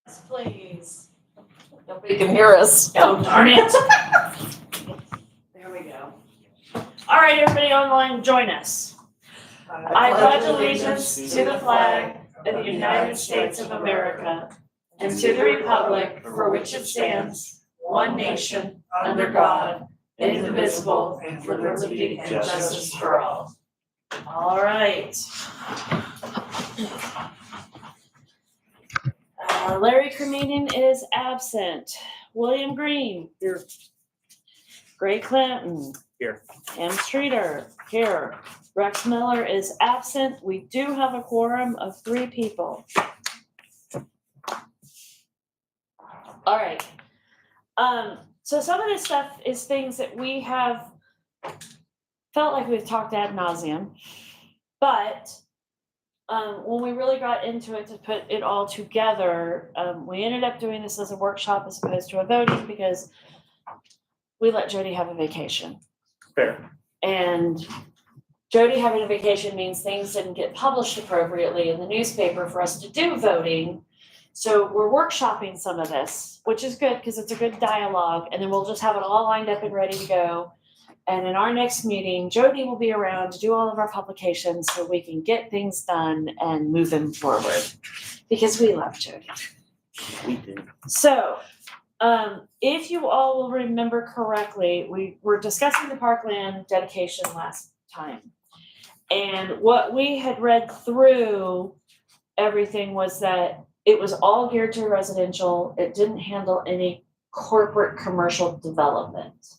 Yes, please. Nobody can hear us. Oh, darn it. There we go. All right, everybody online, join us. I pledge allegiance to the flag of the United States of America and to the republic for which it stands, one nation, under God, indivisible, and for liberty and justice for all. All right. Larry Creminen is absent. William Green. Here. Gray Clinton. Here. Pam Streeter. Here. Rex Miller is absent. We do have a quorum of 3 people. All right. So some of this stuff is things that we have felt like we've talked ad nauseum, but when we really got into it to put it all together, we ended up doing this as a workshop as opposed to a voting because we let Jody have a vacation. Fair. And Jody having a vacation means things didn't get published appropriately in the newspaper for us to do voting. So we're workshopping some of this, which is good because it's a good dialogue. And then we'll just have it all lined up and ready to go. And in our next meeting, Jody will be around to do all of our publications so we can get things done and move them forward because we love Jody. We do. So, if you all will remember correctly, we were discussing the parkland dedication last time. And what we had read through everything was that it was all geared to residential. It didn't handle any corporate commercial development.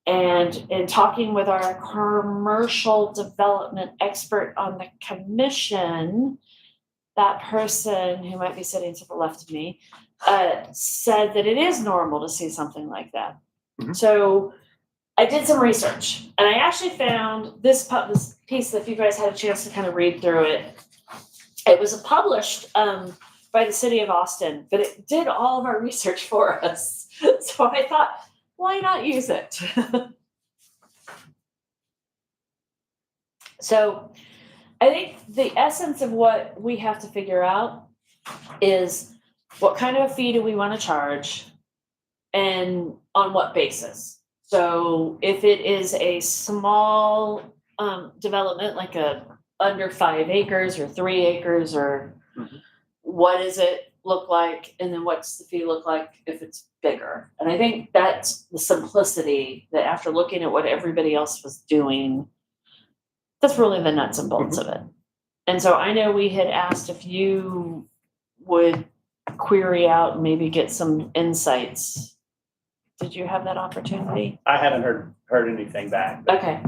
And in talking with our commercial development expert on the commission, that person who might be sitting to the left of me said that it is normal to see something like that. Mm-hmm. So I did some research and I actually found this piece that if you guys had a chance to kind of read through it. It was published by the city of Austin, but it did all of our research for us. So I thought, why not use it? So I think the essence of what we have to figure out is what kind of a fee do we want to charge and on what basis. So if it is a small development, like a under 5 acres or 3 acres, or what does it look like? And then what's the fee look like if it's bigger? And I think that's the simplicity that after looking at what everybody else was doing, that's really the nuts and bolts of it. And so I know we had asked if you would query out and maybe get some insights. Did you have that opportunity? I haven't heard anything back. Okay.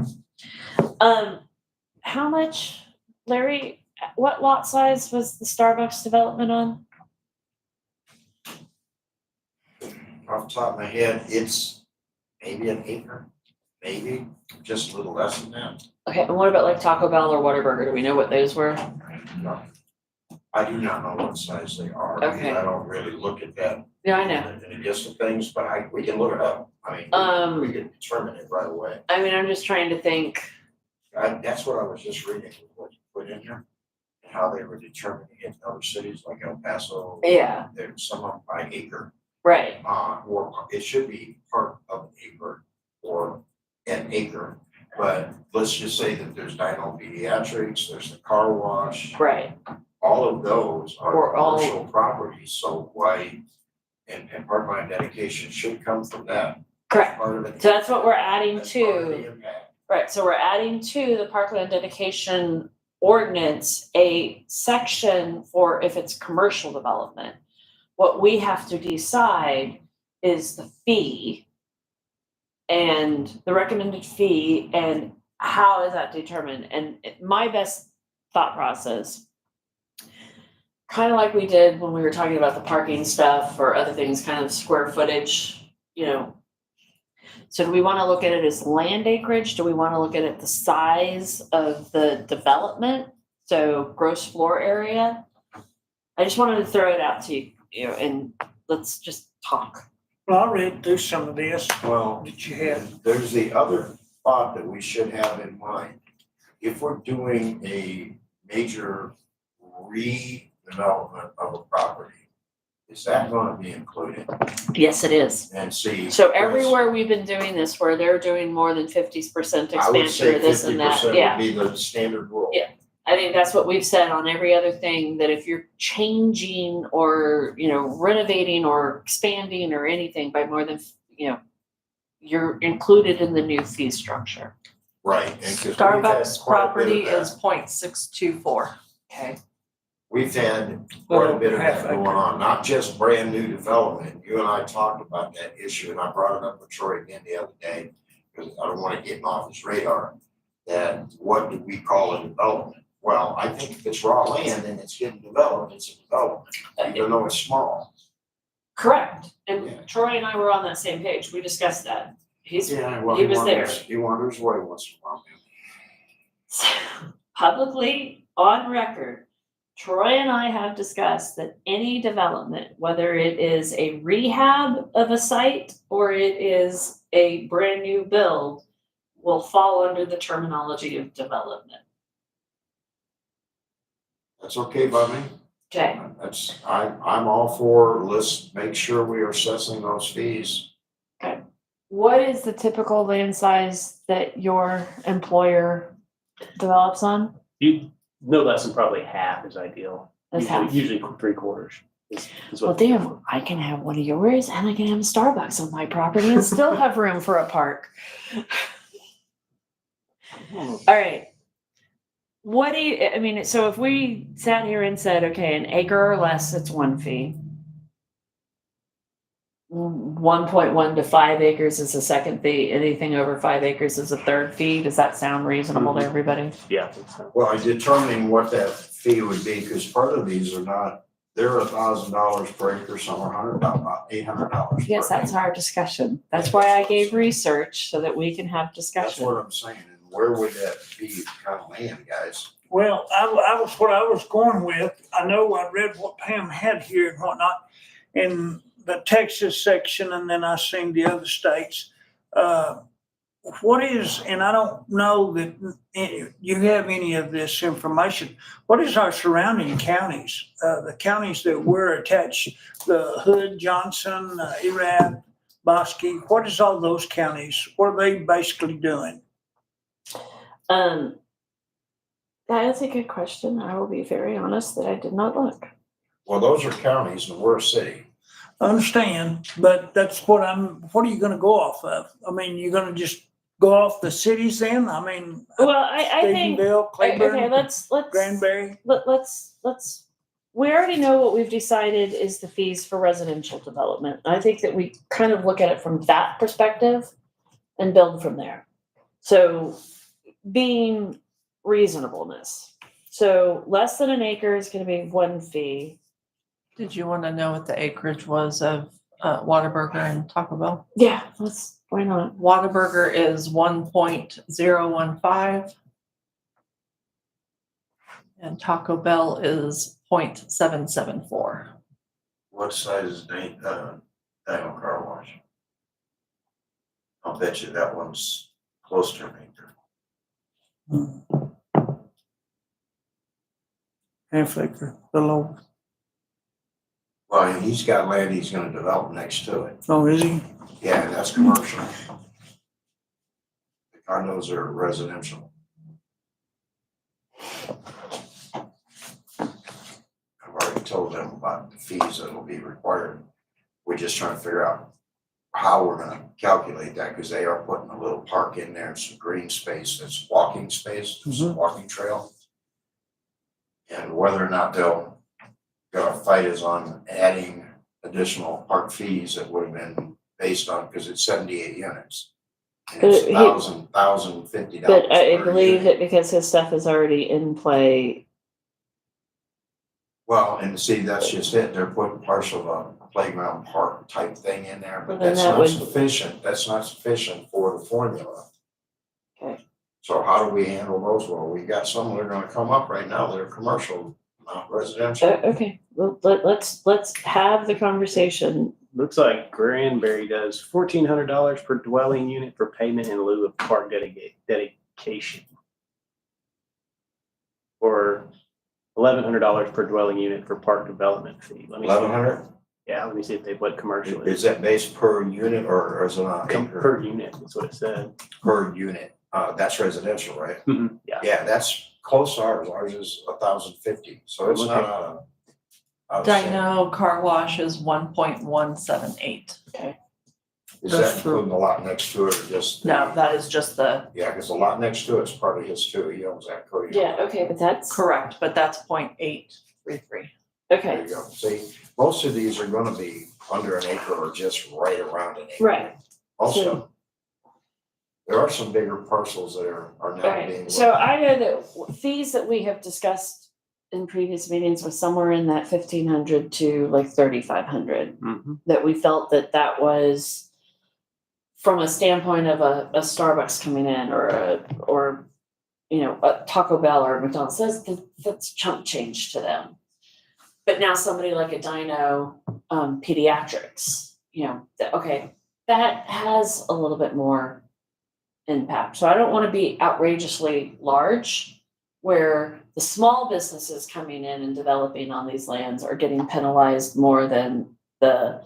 How much, Larry, what lot size was the Starbucks development on? Off the top of my head, it's maybe an acre, maybe just a little less than that. Okay, and what about like Taco Bell or Whataburger? Do we know what those were? No. I do not know what size they are. I mean, Okay. I don't really look at that. Yeah, I know. In the list of things, but we can look it up. I mean, we can determine it right away. I mean, I'm just trying to think. That's what I was just reading, what you put in here, and how they were determining it in other cities like El Paso. Yeah. There's some of by acre. Right. Or it should be part of an acre or an acre. But let's just say that there's Dino Pediatrics, there's the car wash. Right. All of those are Or all- commercial properties, so why, and parkland dedication should come from that. Correct. Part of it. So that's what we're adding That's part of to. the impact. Right, so we're adding to the parkland dedication ordinance a section for if it's commercial development. What we have to decide is the fee and the recommended fee and how is that determined? And my best thought process, kind of like we did when we were talking about the parking stuff or other things, kind of square footage, you know. So do we want to look at it as land acreage? Do we want to look at it the size of the development? So gross floor area? I just wanted to throw it out to you, and let's just talk. Well, I read through some of this Well, that you had. there's the other thought that we should have in mind. If we're doing a major redevelopment of a property, is that gonna be included? Yes, it is. And see. So because everywhere we've been doing this, where they're doing more than 50% I would expansion say or this and that, 50% yeah. would be the standard rule. Yeah. I think that's what we've said on every other thing, that if you're changing or, renovating or expanding or anything by more than, you're included in the new fee structure. Right. And 'cause we've had Starbucks quite a bit of property that. is 0.624. Okay. We've had quite a bit of Half that going on, not just brand new development. You and I talked about that issue, and I brought it up with Troy again the other day, because I don't want to get him off his radar, that what do we call a development? Well, I think if it's raw land and it's getting developed, it's a development, even though it's small. Correct. Yeah. And Troy and I were on that same page. We discussed that. Well, he was there. He wanders away once in a while. Publicly on record, Troy and I have discussed that any development, whether it is a rehab of a site or it is a brand new build, will fall under the terminology of development. That's okay by me. Okay. I'm all for, let's make sure we are assessing those fees. What is the typical land size that your employer develops on? No less than probably half is ideal. That's half. Usually 3/4 is Well, what. damn, I can have one of yours and I can have a Starbucks on my property and still have room for a park. All right. What do you, I mean, so if we sat here and said, okay, an acre or less, it's one fee. 1.1 to 5 acres is a second fee. Anything over 5 acres is a third fee. Does that sound reasonable to everybody? Yeah, I think so. Well, determining what that fee would be, because part of these are not, they're $1,000 per acre, some are about $800. Yes, per that's acre. our discussion. That's why I gave research so that we can have That's discussion. what I'm saying, and where would that be kind of land, guys? Well, I was, what I was going with, I know I read what Pam had here and whatnot in the Texas section, and then I seen the other states. What is, and I don't know that you have any of this information, what is our surrounding counties? The counties that we're attached, the Hood, Johnson, Erath, Bosque, what is all those counties? What are they basically doing? That is a good question. I will be very honest that I did not look. Well, those are counties and we're a city. I understand, but that's what what are you gonna go off of? I mean, you're gonna just go off the cities then? I mean, Well, I think, Stephenville, okay, Claiborne, let's, Granbury. let's, we already know what we've decided is the fees for residential development. I think that we kind of look at it from that perspective and build from there. So being reasonableness. So less than an acre is gonna be one fee. Did you want to know what the acreage was of Whataburger and Taco Bell? Yeah, why not? Whataburger is 1.015 and Taco Bell is 0.774. What size is Daniel Car Wash? I'll bet you that one's close to an acre. Half acre, below. Well, and he's got land he's gonna develop next to it. Oh, is he? Yeah, and that's commercial. The condos are residential. I've already told them about the fees that'll be required. We're just trying to figure out how we're gonna calculate that, because they are putting a little park in there and some green space, that's walking space, some walking trail. And whether or not they'll go fight is on adding additional park fees that would have been based on, because it's 78 units. And it's But he- $1,050 But I per believe unit. that because his stuff is already in play. Well, and see, that's just it, they're putting partial of a playground park type thing in there, but Then that's that not would- sufficient, that's not sufficient for the formula. Okay. So how do we handle those? Well, we got some that are gonna come up right now that are commercial, not residential. Okay, well, let's have the conversation. Looks like Granbury does $1,400 per dwelling unit for payment in lieu of park dedication. Or $1,100 per dwelling unit for park development fee. Let me see. 1,100? Yeah, let me see if they, what commercial Is is. that based per unit or is it on acre? Per unit, that's what it said. Per unit, that's residential, right? Yeah. Yeah, that's close to ours, ours is 1,050, so it's not out of sync. Dino car wash is 1.178. Is That's that for- including the lot next to it or just? No, that is just the, Yeah, because the lot next to it's part of his too, he owns that Cody. Yeah, okay, but that's, correct, but that's 0.833. There okay, you go, see, most of these are gonna be under an acre or just right around an acre. right. Also, there are some bigger parcels that are now being. Okay, so I know that fees that we have discussed in previous meetings was somewhere in that 1,500 to like 3,500. Mhm. That we felt that that was from a standpoint of a Starbucks coming in or a Taco Bell or McDonald's, that's chump change to them. But now somebody like a Dino Pediatrics, that has a little bit more impact. So I don't want to be outrageously large where the small businesses coming in and developing on these lands are getting penalized more than the,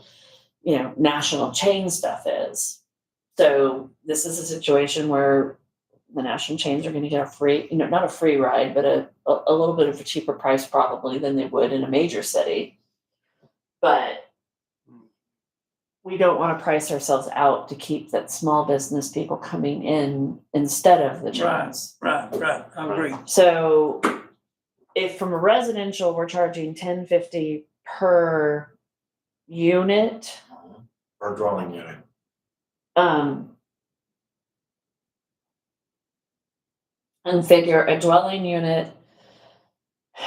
national chain stuff is. So this is a situation where the national chains are going to get a free, not a free ride, but a little bit of a cheaper price probably than they would in a major city. But we don't want to price ourselves out to keep that small business people coming in instead of the chains. Right, I agree. So if from a residential, we're charging $10.50 per unit, Per dwelling unit, and figure a dwelling unit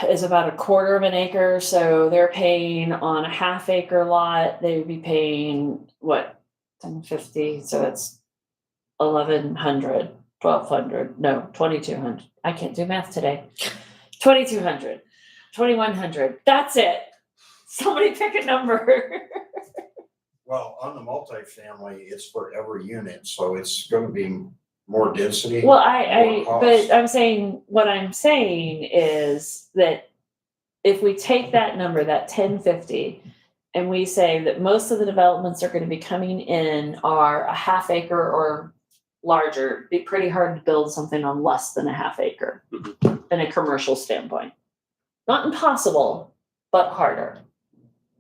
is about a quarter of an acre, so they're paying on a half acre lot, they would be paying what, $10.50, so that's 1,100, 1,200, no, 2,200. I can't do math today. 2,200, 2,100. That's it. Somebody pick a number. well, on the multifamily, it's for every unit, so it's gonna be more density. Well, more but cost. I'm saying, what I'm saying is that if we take that number, that 1050, and we say that most of the developments are gonna be coming in are a half acre or larger, it'd be pretty hard to build something on less than a half acre in a commercial standpoint. Not impossible, but harder,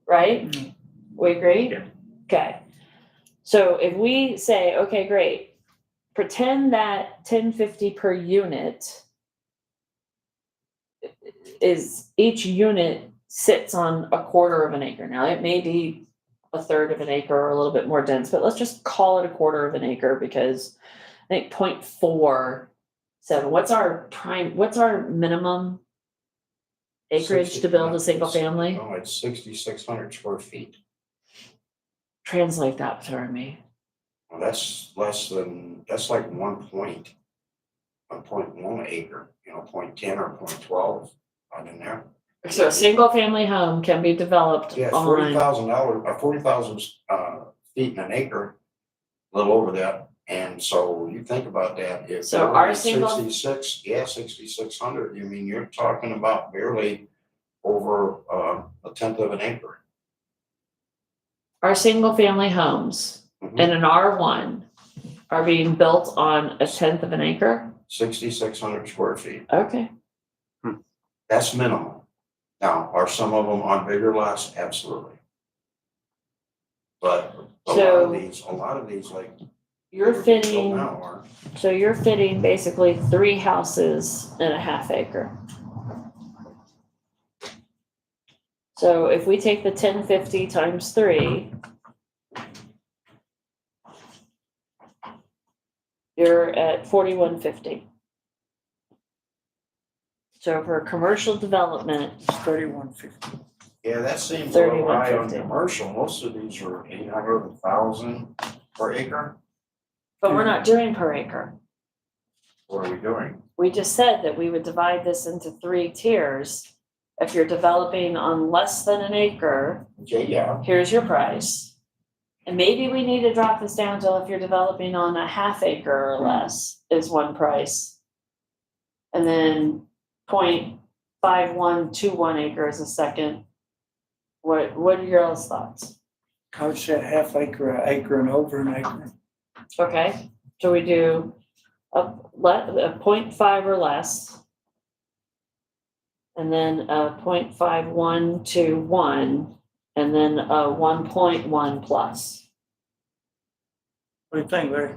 right? We agree? Yeah. Okay. So if we say, okay, great, pretend that 1050 per unit is each unit sits on a quarter of an acre. Now it may be a third of an acre or a little bit more dense, but let's just call it a quarter of an acre because I think 0.47. What's our minimum acreage to build a single family? No, it's 6,600 square feet. Translate that for me. Well, that's like 1.1 acre, 0.10 or 0.12 on in there. So a single family home can be developed Yeah, on, $40,000, 40,000 feet in an acre, a little over that. And so you think about that, if So you're our at single- 6,600, you're talking about barely over a tenth of an acre. our single family homes Mhm. in an R1 are being built on a tenth of an acre? 6,600 square feet, Okay. that's minimal. Now, are some of them on bigger lots? Absolutely. But a lot of these like. You're built fitting, now are. so you're fitting basically 3 houses in a half acre. So if we take the 1050 times 3, you're at 4150. So for commercial development, It's 3150. Yeah, that seems a little high on 3150. commercial, most of these are 800, 1,000 per acre. but we're not doing per acre. What are we doing? We just said that we would divide this into 3 tiers. If you're developing on less than an acre, Okay, yeah, here's your price. And maybe we need to drop this down to if you're developing on a half acre or less is one price. And then 0.5121 acre is a second. What are your all's thoughts? I would say half acre, an acre and over an acre. Okay, so we do a 0.5 or less. And then a 0.51 to 1, and then a 1.1 plus. What do you think, Larry?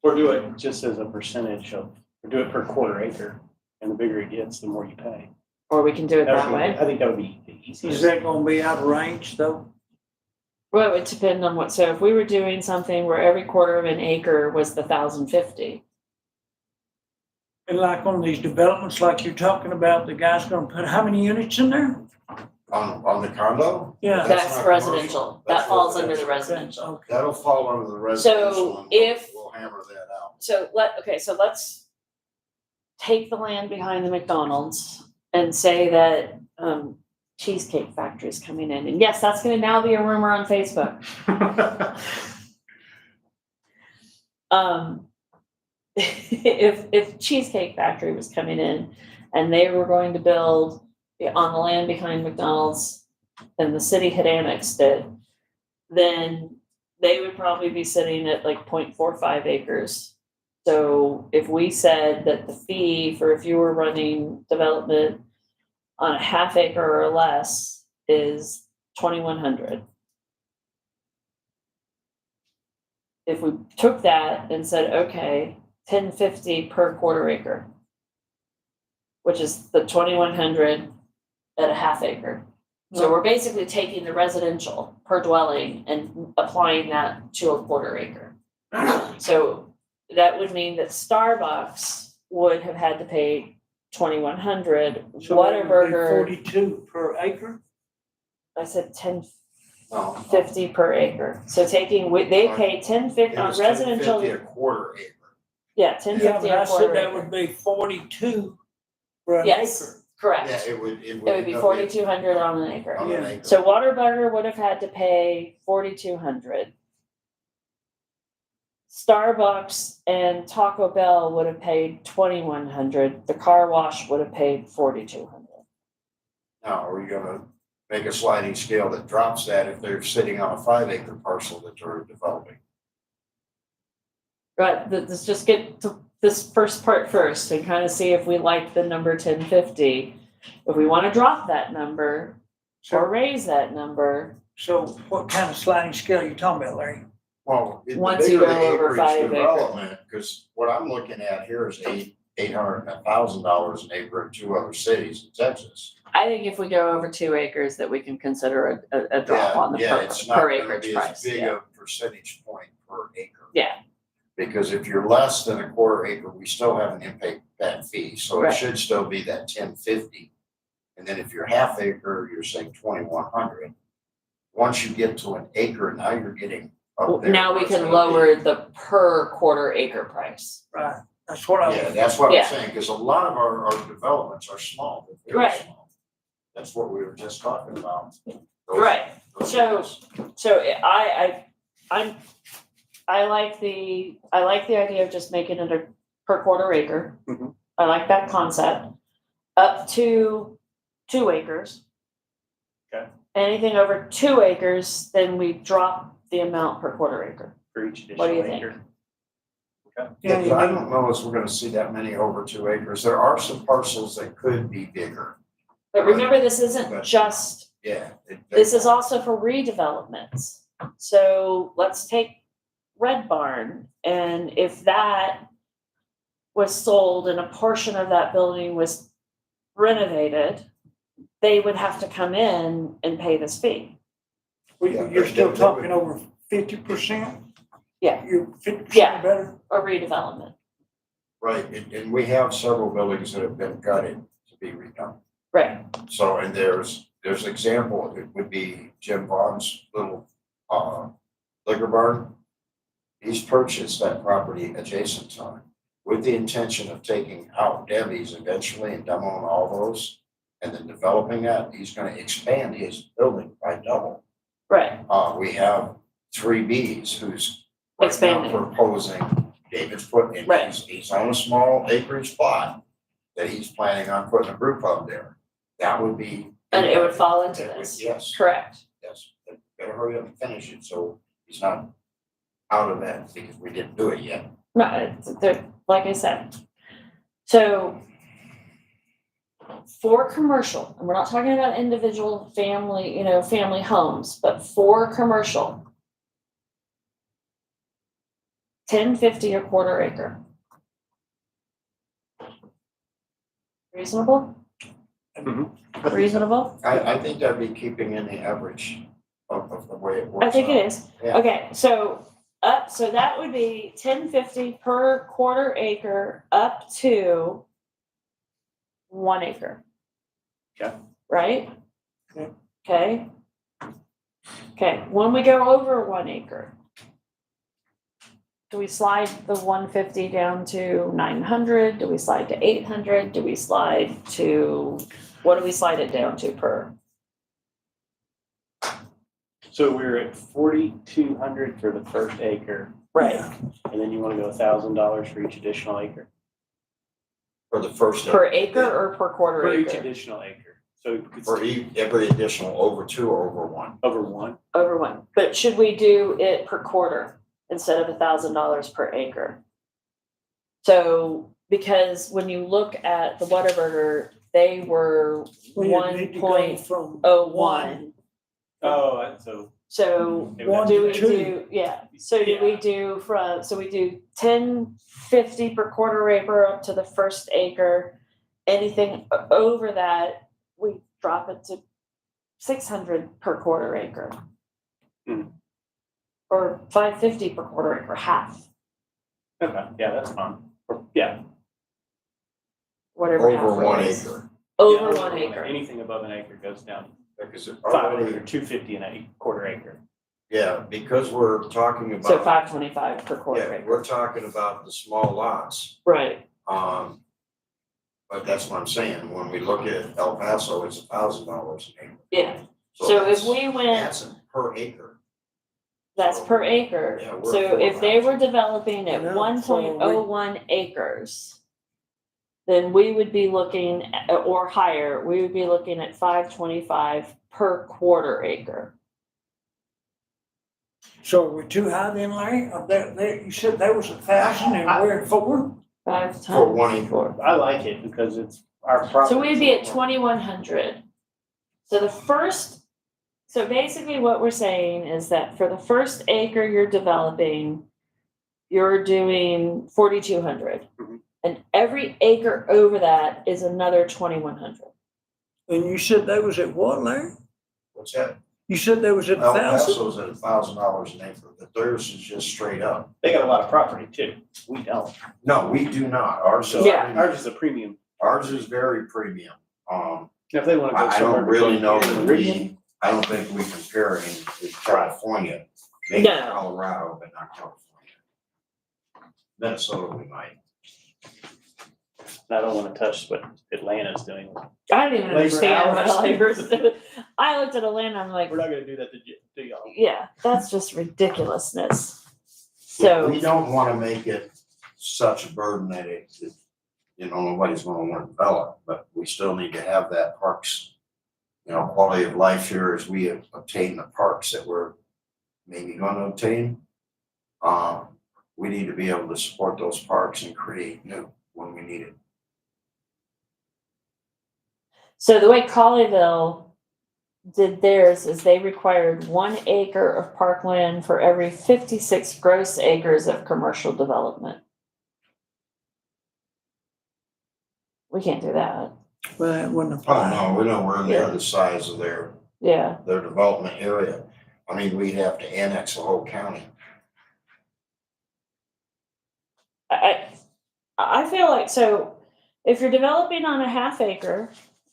Or do it just as a percentage of, or do it per quarter acre, and the bigger it gets, the more you pay. Or we can do it that would be- way. I think that would be the Is easiest. that gonna be out of range though? Well, it would depend on what, so if we were doing something where every quarter of an acre was the 1,050. And like on these developments like you're talking about, the guy's gonna put how many units in there? On the condo? Yeah. That's not residential. commercial. That That's falls under the residential. residential. Okay. That'll fall under the residential. and if- We'll hammer that out. So let's take the land behind the McDonald's and say that Cheesecake Factory's coming in. And yes, that's gonna now be a rumor on Facebook. If Cheesecake Factory was coming in and they were going to build on the land behind McDonald's and the city had annexed it, then they would probably be sitting at like 0.45 acres. So if we said that the fee for if you were running development on a half acre or less is 2,100. If we took that and said, okay, 1050 per quarter acre, which is the 2,100 at a half acre. So we're basically taking the residential per dwelling and applying that to a quarter acre. So that would mean that Starbucks would have had to pay 2,100. So that would be Whataburger, 42 per acre? I said 1050 No. per acre. So taking, they pay 1050 It on was residential. 1050 a quarter acre. Yeah, Yeah, 1050 but I a said quarter that acre. would be 42 for an Yes. acre. Correct. Yeah, it would. It would be 4,200 on an acre. On Yeah. an acre. So Whataburger would have had to pay 4,200. Starbucks and Taco Bell would have paid 2,100. The car wash would have paid 4,200. Now, are we gonna make a sliding scale that drops that if they're sitting on a 5 acre parcel that they're developing? Right, let's just get to this first part first and kind of see if we like the number 1050. If we want to drop that number or So, raise that number, so what kind of sliding scale are you talking about, Larry? Well, the Once you bigger go the over acreage 5 acre. development, because what I'm looking at here is $800 and $1,000 an acre in 2 other cities in Texas. I think if we go over 2 acres, that we can consider a drop on the Yeah, it's not per gonna acreage be price. as big Yeah. a percentage point per acre. Yeah. Because if you're less than a quarter acre, we still have an impact fee, so it Right. should still be that 1050. And then if you're half acre, you're saying 2,100. Once you get to an acre, now you're getting up there. Now we where it's can gonna lower be- the per quarter acre price. Right, that's what I Yeah, was, that's what Yeah. I'm saying, because a lot of our developments are small, they're very Right. small. That's what we were just talking about. Those- Right. those So- areas. So I like the idea of just making it a per quarter acre. Mhm. I like that concept. Up to 2 acres. Okay. Anything over 2 acres, then we drop the amount per quarter acre. For each What do you additional think? acre. Yeah, 'cause I don't know if we're gonna see that many over 2 acres. There are some parcels that could be bigger. But remember, this isn't But- just, Yeah. this is also for redevelopments. So let's take Red Barn, and if that was sold and a portion of that building was renovated, they would have to come in and pay this fee. you're still talking over 50%? Yeah. You're 50% Yeah. better? A redevelopment, Right, and we have several buildings that have been gutted to be redone. right? So, and there's example, it would be Jim Vaughn's little, liquor barn. He's purchased that property adjacent to it with the intention of taking out Debbie's eventually and demoing all those. And then developing that, he's gonna expand his building by double. Right, We have 3Bs who's right now Expanding. proposing, David's putting, Right. he's on a small acreage plot that he's planning on putting a brew pub there. That would be And it would fall into That would- this. Yes, Correct. yes, but better hurry up and finish it, so he's not out of that, because we didn't do it yet. No, like I said. So for commercial, and we're not talking about individual family, family homes, but for commercial. 1050 a quarter acre. Reasonable? Reasonable? I think that'd be keeping in the average of the way it works. I think it out. is. Yeah. Okay, so that would be 1050 per quarter acre up to 1 acre. Okay. Right? Okay. Okay. Okay, when we go over 1 acre, do we slide the 150 down to 900? Do we slide to 800? Do we slide to, what do we slide it down to per? So we're at 4,200 for the first acre, Right, and then you wanna go $1,000 for each additional acre? For the first. per acre or per quarter For each acre? additional acre, so you could For every additional over 2 or over 1. over 1. Over 1, but should we do it per quarter instead of $1,000 per acre? So, because when you look at the Whataburger, they were We need to go 1.01. from Oh, so. So They would have do to we Two. do, so do we do so we do 1050 per quarter acre up to the first acre. Anything over that, we drop it to 600 per quarter acre. Hmm. Or 550 per quarter acre, half, Okay, yeah, that's fine. Yeah. whatever half Over 1 is. acre. Over Yeah, 1 acre. Anything above an acre goes down Because it 500 already, or 250 in a quarter acre. yeah, because we're talking about. So 525 per quarter Yeah, acre. we're talking about the small lots. Right, But that's what I'm saying, when we look at El Paso, it's $1,000 an acre. yeah. So if we went, That's per acre. that's per acre. Yeah, we're So if they were developing at Yeah, 1.01 acres, then we would be looking, or higher, we would be looking at 525 per quarter acre. So are we too high then, Larry? You said there was 1,000 and we're at 4? 5 For 1 times acre. 4. I like it because it's our property. So we'd be at 2,100. So basically what we're saying is that for the first acre you're developing, you're doing 4,200. Mhm. And every acre over that is another 2,100. And you said that was at what, Larry? What's that? You said there was at El 1,000? Paso's at $1,000 an acre, but theirs is just straight up. They got a lot of property too. We don't. No, we do not. Ours is. Yeah. Ours is a premium. Ours is very premium. If they wanna go I somewhere. don't really know between that Meridian, I don't think we compare in California. Maybe No. Colorado, but not California. Minnesota, we might. I don't wanna touch what Atlanta's doing. I don't even Labor understand what hours. labor's doing. I looked at Atlanta, I'm like, We're not gonna do that to y'all. yeah, that's just ridiculousness. Yeah, So, we don't wanna make it such a burden that nobody's gonna wanna develop, but we still need to have that parks, quality of life here as we obtain the parks that we're maybe gonna obtain. We need to be able to support those parks and create new when we need it. so the way Colleyville did theirs is they required 1 acre of parkland for every 56 gross acres of commercial development. We can't do that. Well, that wouldn't Oh, apply. no, we're nowhere near the size of their Yeah, development area. I mean, we'd have to annex the whole county. I feel like, so if you're developing on a half acre,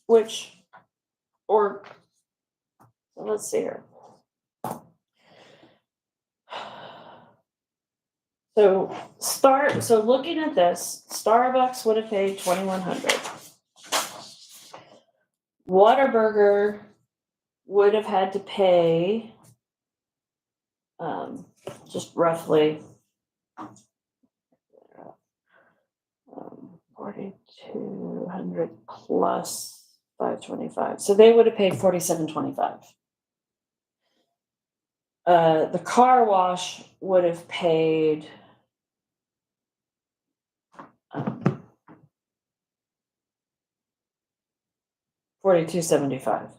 let's see here. So looking at this, Starbucks would have paid 2,100. Whataburger would have had to pay, just roughly, 4,200 plus 525. So they would have paid 47.25. The car wash would have paid 42.75.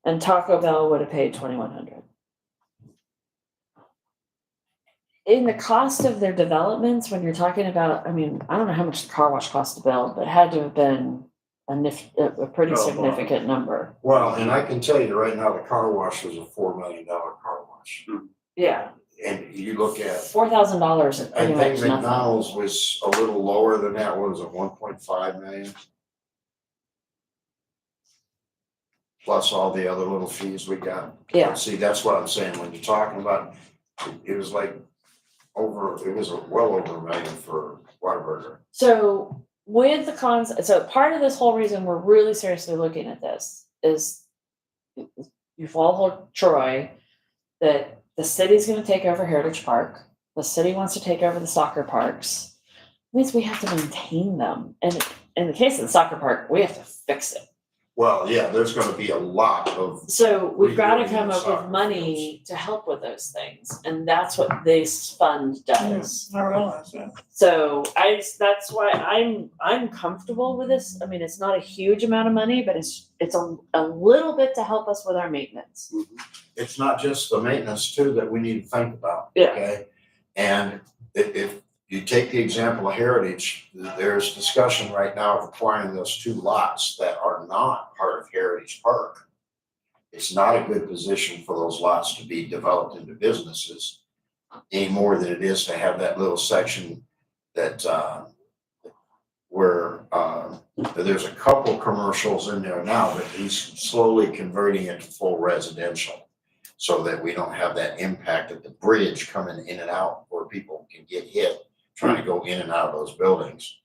And Taco Bell would have paid 2,100. In the cost of their developments, when you're talking about, I mean, I don't know how much the car wash cost to build, but it had to have been a pretty Oh, significant number. Well, and I can tell you right now, the car wash was a $4 million car wash. Yeah, And you look at, $4,000 is I pretty think much nothing. McDonald's was a little lower than that, what was it, 1.5 million? Plus all the other little fees we got. Yeah. See, that's what I'm saying, when you're talking about, it was like it was well over $1 million for Whataburger. So with the cons, so part of this whole reason we're really seriously looking at this is you've all heard Troy that the city's going to take over Heritage Park. The city wants to take over the soccer parks. It means we have to maintain them. And in the case of the soccer park, we have to fix it. Well, yeah, there's gonna be a lot of, So we've got to Rebuilding come the up soccer with money to help with those things. And that's what this fund does. I realize that. So that's why I'm comfortable with this. I mean, it's not a huge amount of money, but it's a little bit to help us with our maintenance. it's not just the maintenance too that we need to think about. Yeah. Okay, and if you take the example of Heritage, there's discussion right now of acquiring those 2 lots that are not part of Heritage Park. It's not a good position for those lots to be developed into businesses any more than it is to have that little section that, where, there's a couple commercials in there now, but he's slowly converting it to full residential, so that we don't have that impact of the bridge coming in and out where people can get hit trying to go in and out of those buildings.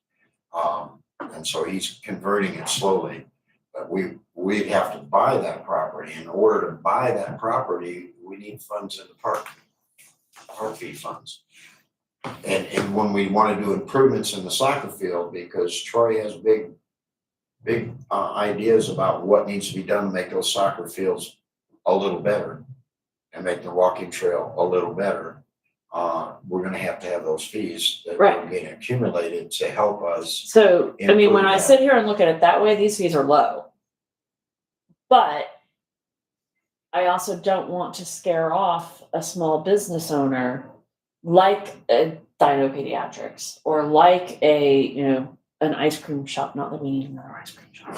And so he's converting it slowly, but we'd have to buy that property. In order to buy that property, we need funds in the park fee funds. And when we want to do improvements in the soccer field, because Troy has big ideas about what needs to be done to make those soccer fields a little better and make the walking trail a little better. We're gonna have to have those fees that Right. are getting accumulated to help us. So, I mean, when Improve I that. sit here and look at it that way, these fees are low. But I also don't want to scare off a small business owner like a Dino Pediatrics or like an ice cream shop, not that we need another ice cream shop.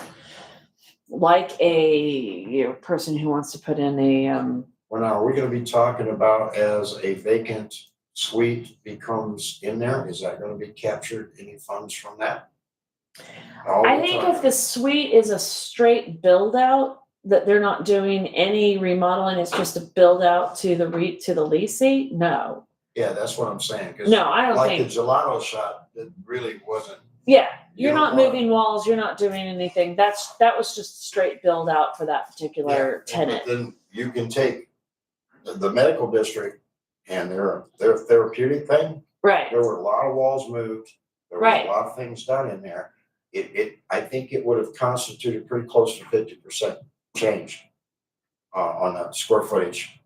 Like a person who wants to put in a Well, now, are we gonna be talking about as a vacant suite becomes in there? Is that gonna be captured, any funds from that? All I the think time. if the suite is a straight build out, that they're not doing any remodeling, it's just a build out to the leasing, no. Yeah, that's what I'm saying, cause No, I don't like the think, gelato shop, that really wasn't. yeah, You you're don't not want- moving walls, you're not doing anything, that was just straight build out for that particular Yeah, tenant. but then you can take the medical district and their therapeutic thing, Right, there were a lot of walls moved. There was Right. a lot of things done in there. I think it would have constituted pretty close to 50% change on the square footage.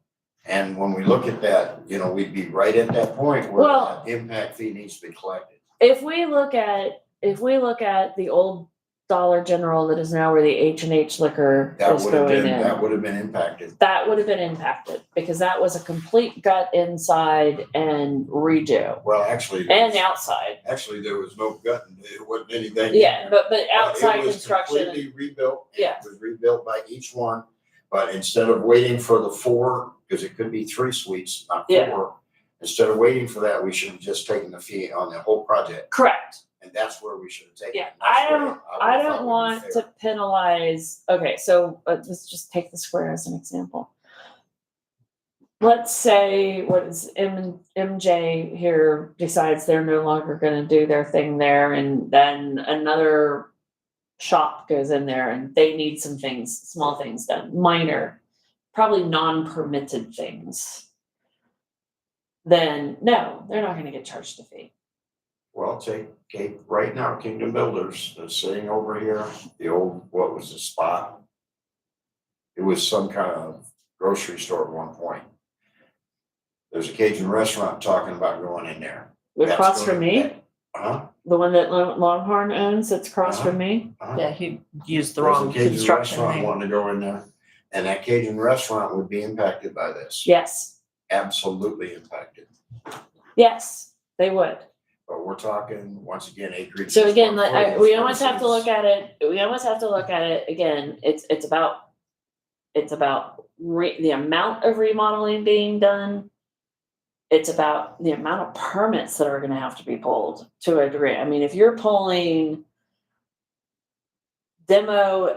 And when we look at that, we'd be right at that point where Well- that impact fee needs to be collected. if we look at the old Dollar General that is now where the H&H liquor That is would have going been, in. that would have been impacted. That would have been impacted because that was a complete gut inside and redo Well, actually. and outside. Actually, there was no gut, it wasn't anything. Yeah, but outside It was construction. completely rebuilt. Yeah. It was rebuilt by each one, but instead of waiting for the 4, because it could be 3 suites, not 4. Yeah. Instead of waiting for that, we should have just taken the fee on the whole project, Correct. and that's where we should have taken it. Yeah, That's I where don't would've thought would be want fair. to penalize. Okay, so let's just take the square as an example. Let's say MJ here decides they're no longer going to do their thing there, and then another shop goes in there and they need some things, small things done, minor, probably non-permitted things. Then no, they're not going to get charged a fee. Well, take right now, Kingdom Builders, they're sitting over here, the old, what was the spot? It was some kind of grocery store at one point. There's a Cajun restaurant talking about going in there. Across That's from gonna- me, Huh? the one that Longhorn owns, that's across from me. Yeah, he used the There's a wrong Cajun construction restaurant name. wanting to go in there, and that Cajun restaurant would be impacted by this. Yes, Absolutely impacted. yes, they would. But we're talking, once again, acreage. So again, square like, footage we almost have to versus- look at it, again, it's about the amount of remodeling being done. It's about the amount of permits that are gonna have to be pulled to a degree. I mean, if you're pulling demo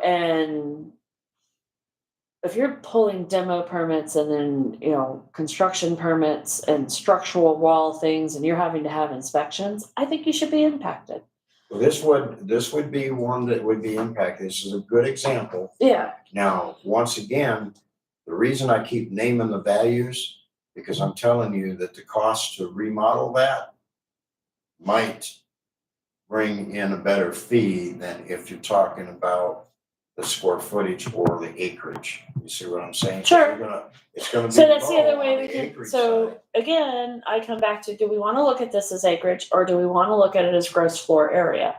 permits and then, construction permits and structural wall things, and you're having to have inspections, I think you should be impacted. Well, this would be one that would be impacted. This is a good example. Yeah. Now, once again, the reason I keep naming the values, because I'm telling you that the cost to remodel that might bring in a better fee than if you're talking about the square footage or the acreage. You see what I'm saying? Sure. It's gonna be. So that's the other low way on we the can, acreage so side. again, I come back to, do we wanna look at this as acreage, or do we wanna look at it as gross floor area?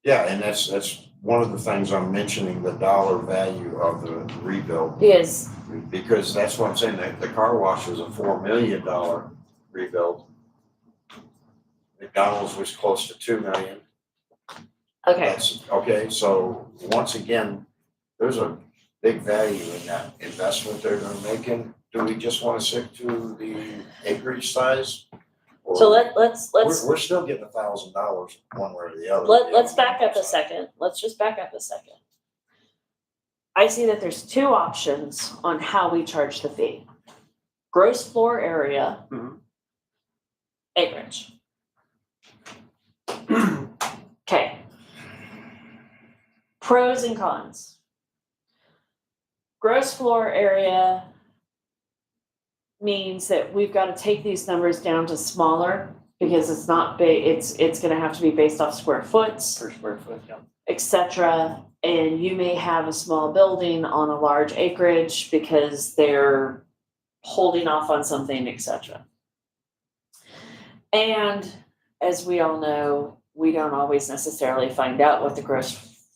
Yeah, and that's one of the things I'm mentioning, the dollar value of the rebuild. Because, Because that's what I'm saying, the car wash is a $4 million rebuild. McDonald's was close to 2 million. okay, That's, okay, so once again, there's a big value in that investment they're gonna make in. Do we just wanna stick to the acreage size? Or- so let's, We're still getting $1,000 one way or the other. let's back up a second, let's just back up a second. I see that there's two options on how we charge the fee. Gross floor area. Mhm. Acreage. Okay. Pros and cons. Gross floor area means that we've got to take these numbers down to smaller because it's not big, it's gonna have to be based off square foots, Per square foot, yeah. etc. And you may have a small building on a large acreage because they're holding off on something, etc. And as we all know, we don't always necessarily find out what the gross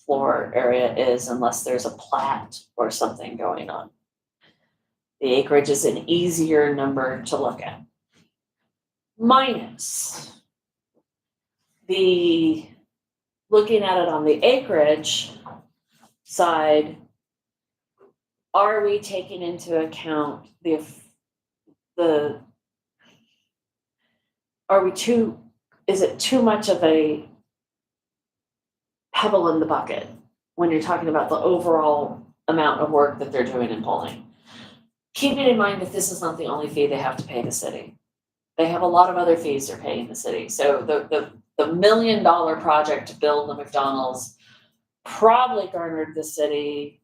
floor area is unless there's a plat or something going on. The acreage is an easier number to look at. Minus the looking at it on the acreage side, are we taking into account is it too much of a pebble in the bucket when you're talking about the overall amount of work that they're doing in polling? Keeping in mind that this is not the only fee they have to pay the city. They have a lot of other fees they're paying the city. So the $1 million project to build the McDonald's probably garnered the city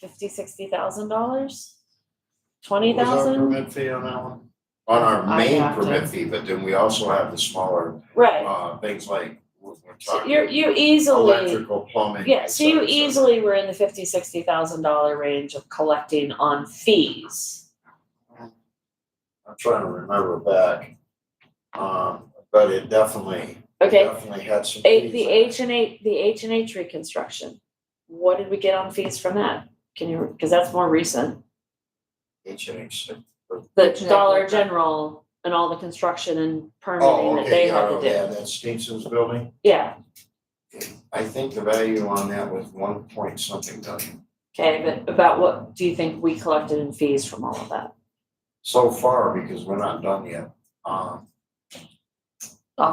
$50,000-$60,000, What was our $20,000. permit fee on that one? On our I main have to- permit fee, but then we also have the smaller, Right. things like, we're So talking you easily, electrical, plumbing. yeah, et so you cetera, et cetera. easily were in the $50,000-$60,000 range of collecting on fees. I'm trying to remember back, but it definitely had some fees. The H&H reconstruction, what did we get on fees from that? Can you, because that's more recent. H&H. The H&H, Dollar okay. General and all the construction and permitting Oh, that okay, they yeah, had to yeah, do. that's Steenson's building. Yeah, I think the value on that was 1 point something million. okay, but about what do you think we collected in fees from all of that? So far, because we're not done yet, Off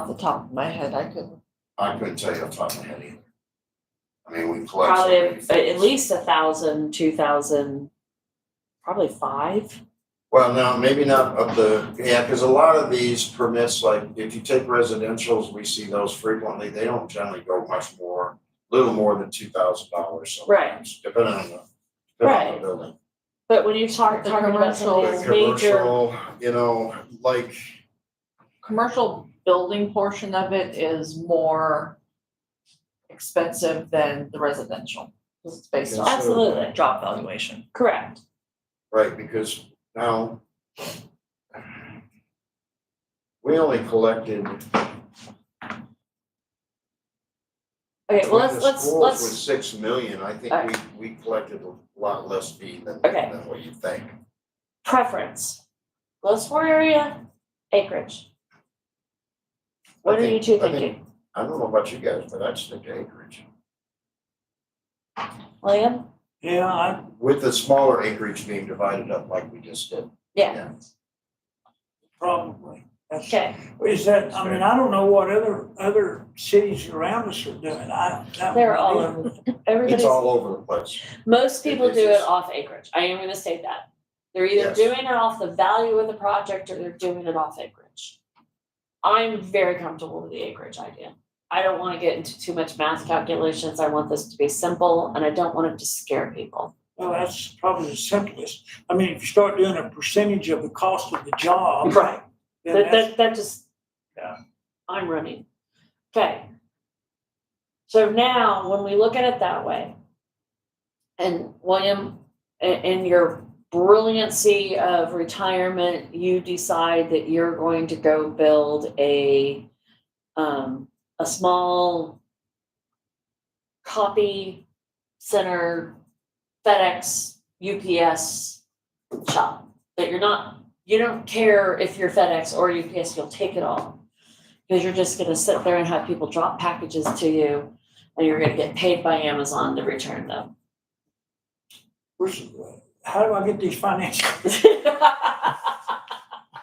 the top of my head, I couldn't. I couldn't tell you off the top of my head either. I mean, we collect. so Probably many at fees. least 1,000, 2,000, probably 5. Well, no, maybe not of the, yeah, because a lot of these permits, like if you take residentials, we see those frequently, they don't generally go much more, little more than $2,000 Right. sometimes, depending on the Right. building. But when you talking about some of But these major, commercial, like commercial building portion of it is more expensive than the residential. 'Cause it's based on Absolutely. job valuation. Correct. Right, because now we only collected. Okay, well, when the schools was let's, 6 million, I think Alright. we collected a lot less fee than Okay. what you think. preference. Gloucester area, acreage. What are you two I think- thinking? I don't know about you guys, but I'd stick to acreage. William? Yeah, With the smaller acreage being divided up like we just did. Yeah, probably. That's- okay. Is that, I mean, I don't know what other cities around us are doing. They're all over. Everybody's, It's all over the place. most people It do it is. off acreage. I am gonna say that. They're either Yes. doing it off the value of the project or they're doing it off acreage. I'm very comfortable with the acreage idea. I don't wanna get into too much math calculations. I want this to be simple and I don't want it to scare people. Well, that's probably the simplest. I mean, if you start doing a percentage of the cost of the job. Right. then That just. Yeah. I'm running. Okay. So now, when we look at it that way, and William, in your brilliancy of retirement, you decide that you're going to go build a small copy center, FedEx, UPS shop, that you don't care if you're FedEx or UPS, you'll take it all. Because you're just gonna sit there and have people drop packages to you, and you're gonna get paid by Amazon to return them. How do I get these financial?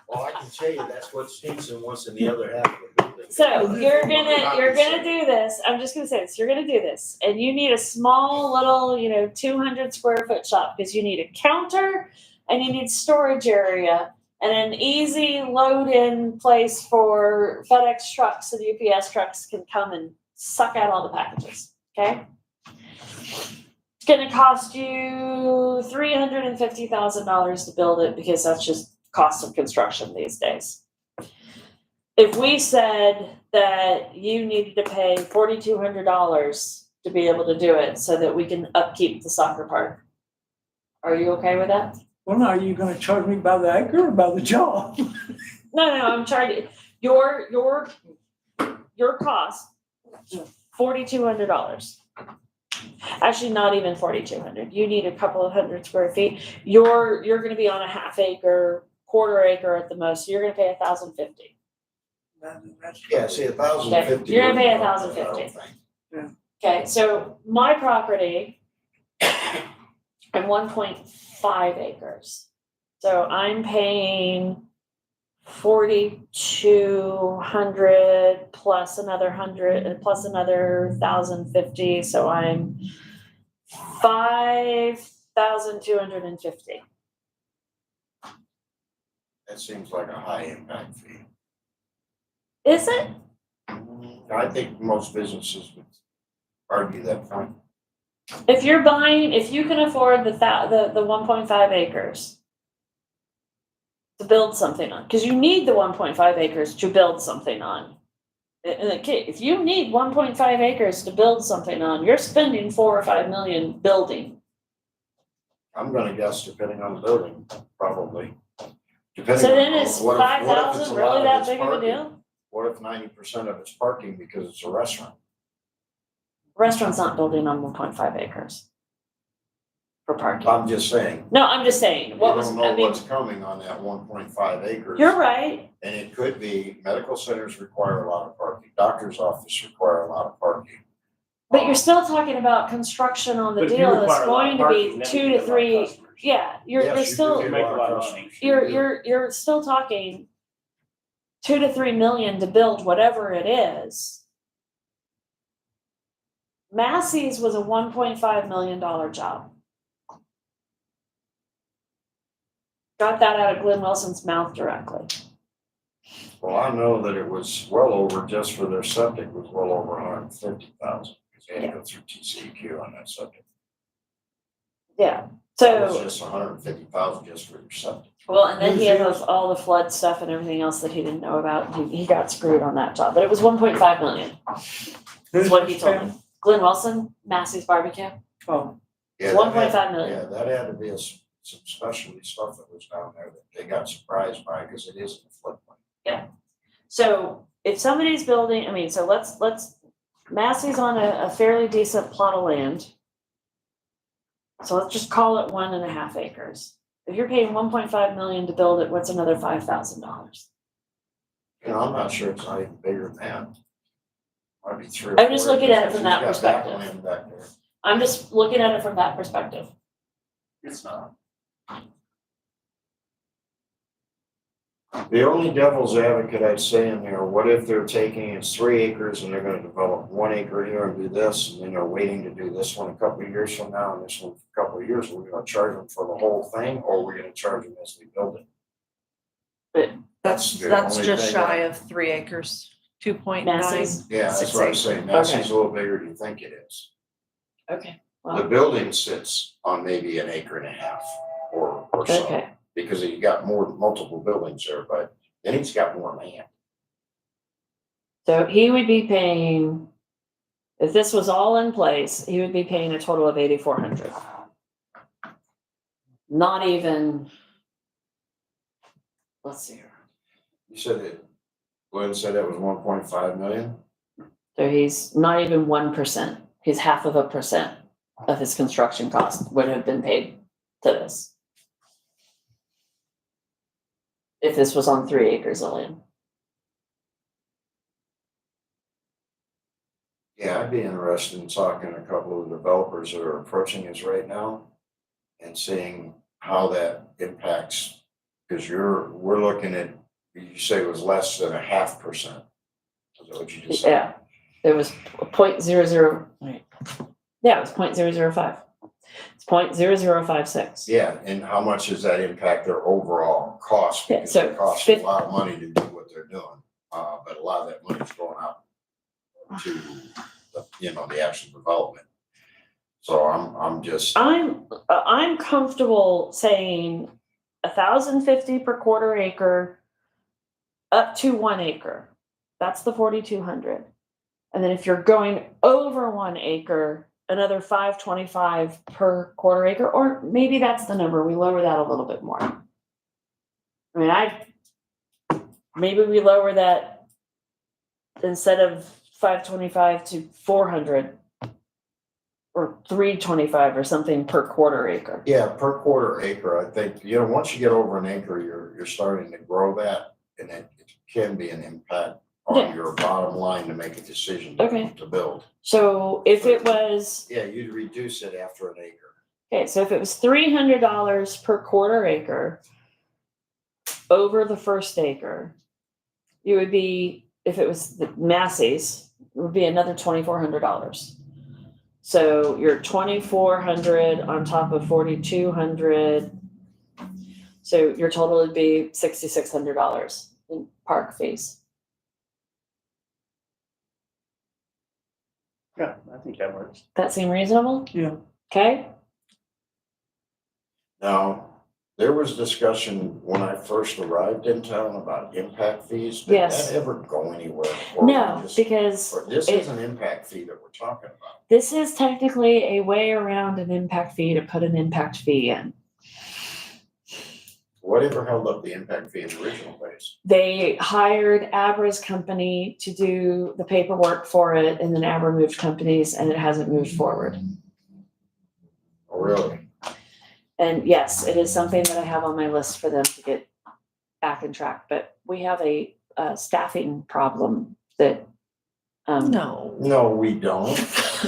Well, I can tell you that's what Stinson wants in the other half of the building. So you're gonna do this, I'm just gonna say this, you're gonna do this, and you need a small little, 200 square foot shop, because you need a counter and you need storage area and an easy load in place for FedEx trucks and UPS trucks can come and suck out all the packages, okay? It's gonna cost you $350,000 to build it, because that's just cost of construction these days. If we said that you needed to pay $4,200 to be able to do it so that we can upkeep the soccer park, are you okay with that? Well, now, are you gonna charge me by the acre or by the job? No, I'm charging, your cost, $4,200. Actually, not even 4,200. You need a couple of hundred square feet. You're gonna be on a half acre, quarter acre at the most, so you're gonna pay $1,050. Yeah, see, 1,050. You're gonna pay wouldn't help, 1,050. I don't think. Okay, so my property, I'm 1.5 acres. So I'm paying 4,200 plus another 100 plus another 1,050. So I'm 5,250. That seems like a high impact fee. Is it? I think most businesses would argue that point. If you can afford the 1.5 acres to build something on, because you need the 1.5 acres to build something on. If you need 1.5 acres to build something on, you're spending 4 or 5 million building. I'm gonna guess, depending on the building, probably. So then is What if it's 5,000 a really lot of that it's big of a parking? deal? What if 90% of it's parking because it's a restaurant? Restaurant's not building on 1.5 acres for parking. I'm just saying, No, I'm just saying, you what was, don't I know mean, what's coming on that 1.5 acres. you're right. And it could be, medical centers require a lot of parking, doctor's office require a lot of parking. But you're still talking about construction on the But if you deal that's require a lot going of to parking, be then 2 you to get a lot of 3, customers. yeah, you're Yes, you do still, get a make a lot lot of of customers. money. You do. you're still talking 2 to 3 million to build whatever it is. Massey's was a $1.5 million job. Got that out of Glenn Wilson's mouth directly. Well, I know that it was well over, just for their septic, was well over 150,000. Because they had to go through TCEQ on that septic. Yeah, That was so, just 150,000 just for your septic. well, and then he had Who's all the flood stuff and everything else that he didn't know about. He got screwed on that job, but it was 1.5 million. That's what he told me. Glenn Wilson, Massey's Barbecue, Oh, Yeah, one that had- point five million. Yeah, that had to be some specialty stuff that was down there that they got surprised by, because it is in the floodplain. So if somebody's building, I mean, so let's, Massey's on a fairly decent plot of land. So let's just call it 1.5 acres. If you're paying 1.5 million to build it, what's another $5,000? You know, I'm not sure it's not even bigger than that. Might be 3 or I'm just 4 looking at it acres, from because that he's got perspective. land back there. I'm just looking at it from that perspective. It's not. The only devil's advocate I'd say in there, what if they're taking, it's 3 acres and they're gonna develop 1 acre here and do this, and then they're waiting to do this one a couple of years from now and this one a couple of years, we're gonna charge them for the whole thing, or we're gonna charge them as we build it? That's the that's only just thing shy that- of 3 acres, 2.9. Massey's? Yeah, that's 6 what I'm acres. saying, Massey's a little bigger than you think it is. Okay, The well, building sits on maybe 1.5 acres or so, okay. because you got multiple buildings there, but then he's got more land. So he would be paying, if this was all in place, he would be paying a total of 8,400. Not even, let's see here. You said that, Glenn said that was 1.5 million? So he's not even 1%. He's 0.5% of his construction cost would have been paid to this. If this was on 3 acres of land. Yeah, I'd be interested in talking to a couple of developers that are approaching us right now and seeing how that impacts, because we're looking at, you say it was less than 0.5%. Is that what you just said? Yeah, it was 0.00, wait. Yeah, it was 0.005. It's 0.0056. Yeah, and how much does that impact their overall cost? Yeah, Because so it costs a lot of money to do what they're doing, but a lot of that money's going out to, the actual development. So I'm just, I'm comfortable saying 1,050 per quarter acre up to 1 acre. That's the 4,200. And then if you're going over 1 acre, another 525 per quarter acre, or maybe that's the number. We lower that a little bit more. I mean, maybe we lower that instead of 525 to 400 or 325 or something per quarter acre. yeah, per quarter acre, I think, once you get over 1 acre, you're starting to grow that, and it can be an impact Yeah. on your bottom line to make a decision Okay. to build. So if it was, Yeah, you'd reduce it after 1 acre. okay, so if it was $300 per quarter acre over the first acre, you would be, if it was the Massey's, it would be another $2,400. So you're 2,400 on top of 4,200. So your total would be $6,600 in park fees. Yeah, I think that works. That seem reasonable? Yeah. Okay, Now, there was discussion when I first arrived in town about impact fees. Did Yes. that ever go anywhere? Or no, just- because or this it- is an impact fee that we're talking about. this is technically a way around an impact fee to put an impact fee in. Whatever held up the impact fee in the original place? They hired Abra's company to do the paperwork for it, and then Abra moved companies, and it hasn't moved forward. Oh, really? And yes, it is something that I have on my list for them to get back in track, but we have a staffing problem that No. No, we don't.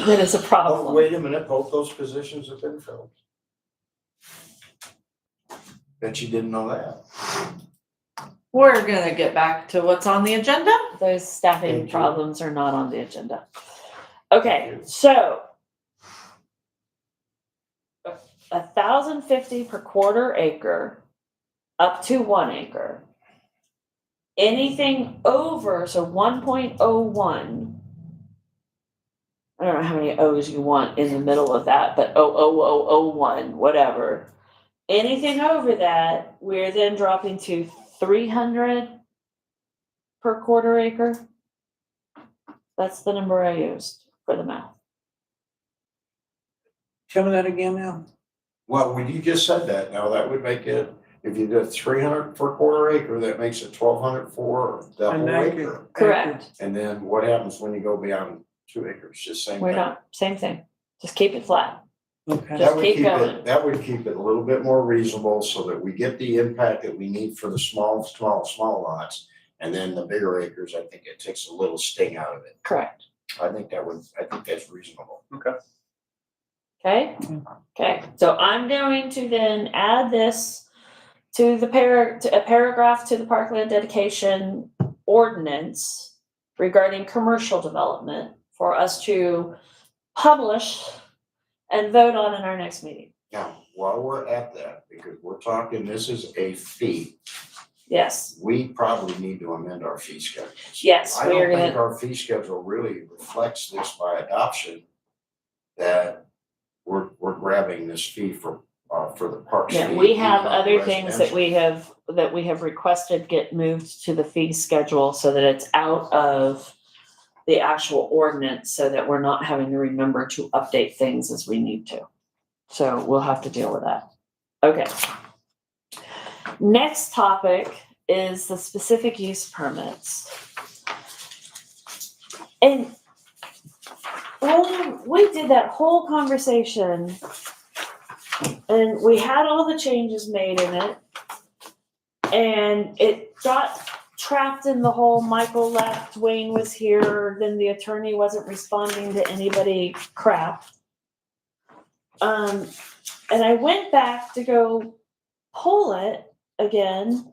that is a Oh, problem. wait a minute, both those positions have been filled. Bet you didn't know that. We're gonna get back to what's on the agenda. Those staffing Thank you. problems are not on the agenda. Okay, so 1,050 per quarter acre, up to 1 acre. Anything over, so 1.01. I don't know how many O's you want in the middle of that, but 00001, whatever. Anything over that, we're then dropping to 300 per quarter acre. That's the number I used for the math. Tell me that again now. Well, when you just said that, now that would make it, if you did 300 per quarter acre, that makes it 1,200 for the An whole acre. acre. Correct. And then what happens when you go beyond 2 acres? Just same We're thing. not, same thing. Just keep it flat. Okay. Just That would keep keep going. it, that would keep it a little bit more reasonable so that we get the impact that we need for the small lots. And then the bigger acres, I think it takes a little sting out of it. Correct. I think that's reasonable. Okay? Okay, so I'm going to then add this to the to a paragraph to the parkland dedication ordinance regarding commercial development for us to publish and vote on in our next meeting. Now, while we're at that, because we're talking, this is a fee, Yes, we probably need to amend our fee schedules. yes, I we are don't think gonna, our fee schedule really reflects this by adoption, that we're grabbing this fee for the parks. yeah, fee, we have even on other things that residential. we have requested get moved to the fee schedule so that it's out of the actual ordinance, so that we're not having to remember to update things as we need to. So we'll have to deal with that. Okay. Next topic is the specific use permits. And when we did that whole conversation and we had all the changes made in it, and it got trapped in the whole Michael left, Wayne was here, then the attorney wasn't responding to anybody crap. And I went back to go pull it again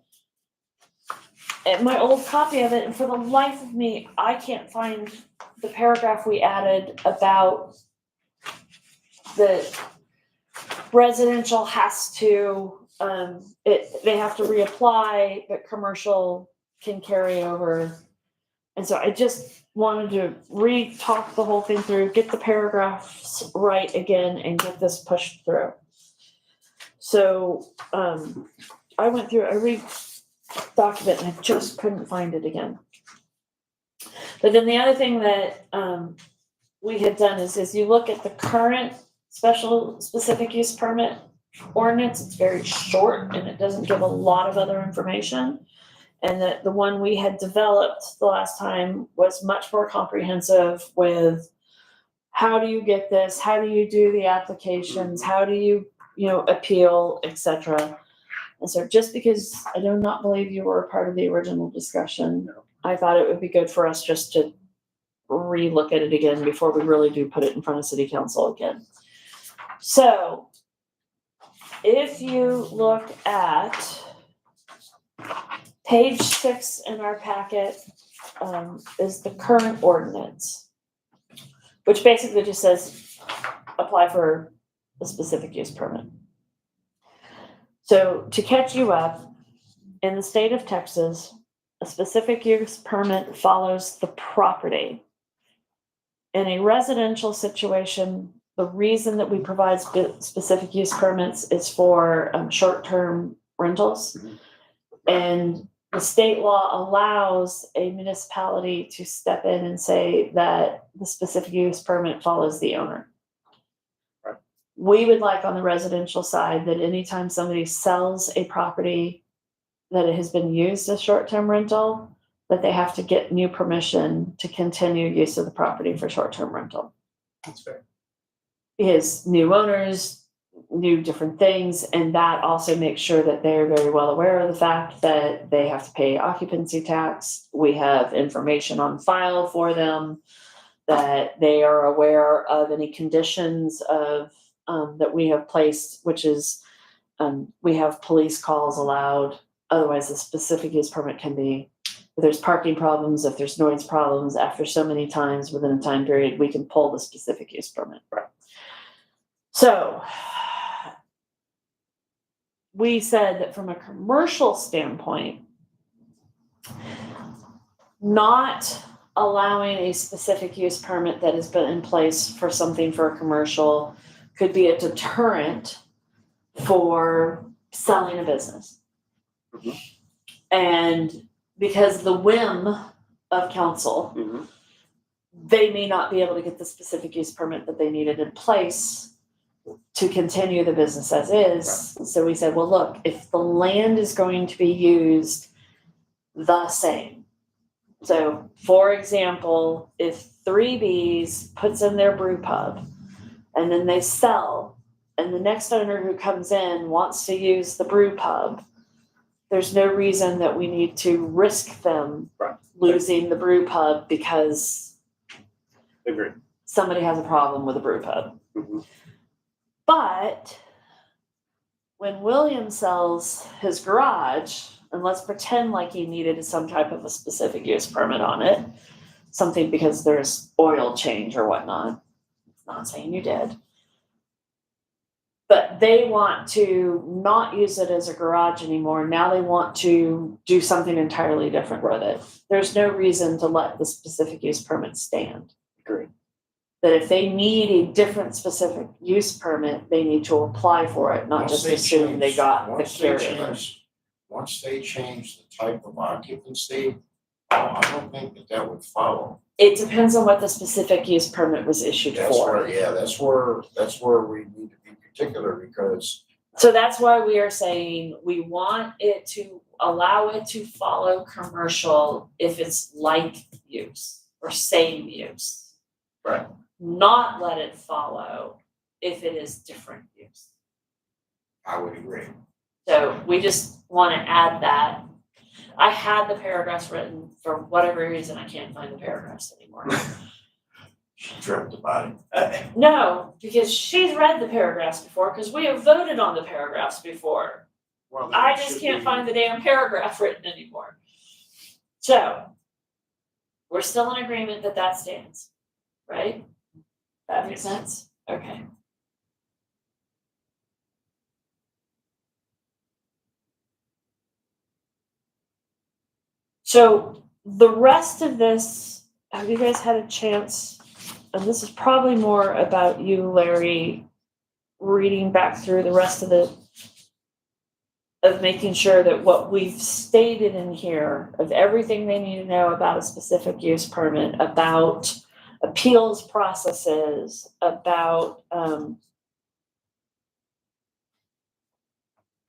at my old copy of it, and for the life of me, I can't find the paragraph we added about the residential has to, they have to reapply, but commercial can carry over. And so I just wanted to re-talk the whole thing through, get the paragraphs right again, and get this pushed through. So, I went through every document and I just couldn't find it again. But then the other thing that, we had done is you look at the current specific use permit ordinance, it's very short and it doesn't give a lot of other information. And that the one we had developed the last time was much more comprehensive with how do you get this, how do you do the applications, how do you appeal, etc. And so just because I do not believe you were a part of the original discussion, I thought it would be good for us just to re-look at it again before we really do put it in front of city council again. So if you look at page 6 in our packet, is the current ordinance, which basically just says apply for a specific use permit. So to catch you up, in the state of Texas, a specific use permit follows the property. In a residential situation, the reason that we provide specific use permits is for short-term rentals. And the state law allows a municipality to step in and say that the specific use permit follows the owner. Right. We would like on the residential side that anytime somebody sells a property that it has been used as short-term rental, that they have to get new permission to continue use of the property for short-term rental. That's fair. Because new owners, new different things, and that also makes sure that they're very well aware of the fact that they have to pay occupancy tax. We have information on file for them, that they are aware of any conditions of that we have placed, which is we have police calls allowed. Otherwise, the specific use permit can be, if there's parking problems, if there's noise problems, after so many times within a time period, we can pull the specific use permit. Right. So we said that from a commercial standpoint, not allowing a specific use permit that has been in place for something for a commercial could be a deterrent for selling a business. Mhm. And because the whim of council, Mhm. they may not be able to get the specific use permit that they needed in place to continue the business as is. So we said, well, look, if the land is going to be used the same. So for example, if 3Bs puts in their brew pub and then they sell, and the next owner who comes in wants to use the brew pub, there's no reason that we need to risk them Right. losing the brew pub because Agreed. somebody has a problem with a brew pub. Mhm. But when William sells his garage, and let's pretend like he needed some type of a specific use permit on it, something because there's oil change or whatnot. Not saying you did. But they want to not use it as a garage anymore. Now they want to do something entirely different with it. There's no reason to let the specific use permit stand. Agreed. That if they need a different specific use permit, they need to apply for it, not Once just they assume they change- got the once they carrot. change- Once they change the type of occupancy, I don't think that would follow. It depends on what the specific use permit was issued That's for. where, yeah, that's where we need to be particular, because So that's why we are saying we want it to allow it to follow commercial if it's like use or same use. Right. Not let it follow if it is different use. I would agree. So we just want to add that. I had the paragraphs written, for whatever reason, I can't find the paragraphs anymore. She dreamt about it. No, because she's read the paragraphs before, because we have voted on the paragraphs before. Well, then I it just should can't be- find the damn paragraph written anymore. So, we're still in agreement that that stands, right? That makes sense? Okay. So, the rest of this, have you guys had a chance, and this is probably more about you, Larry, reading back through the rest of making sure that what we've stated in here, of everything they need to know about a specific use permit, about appeals processes, about,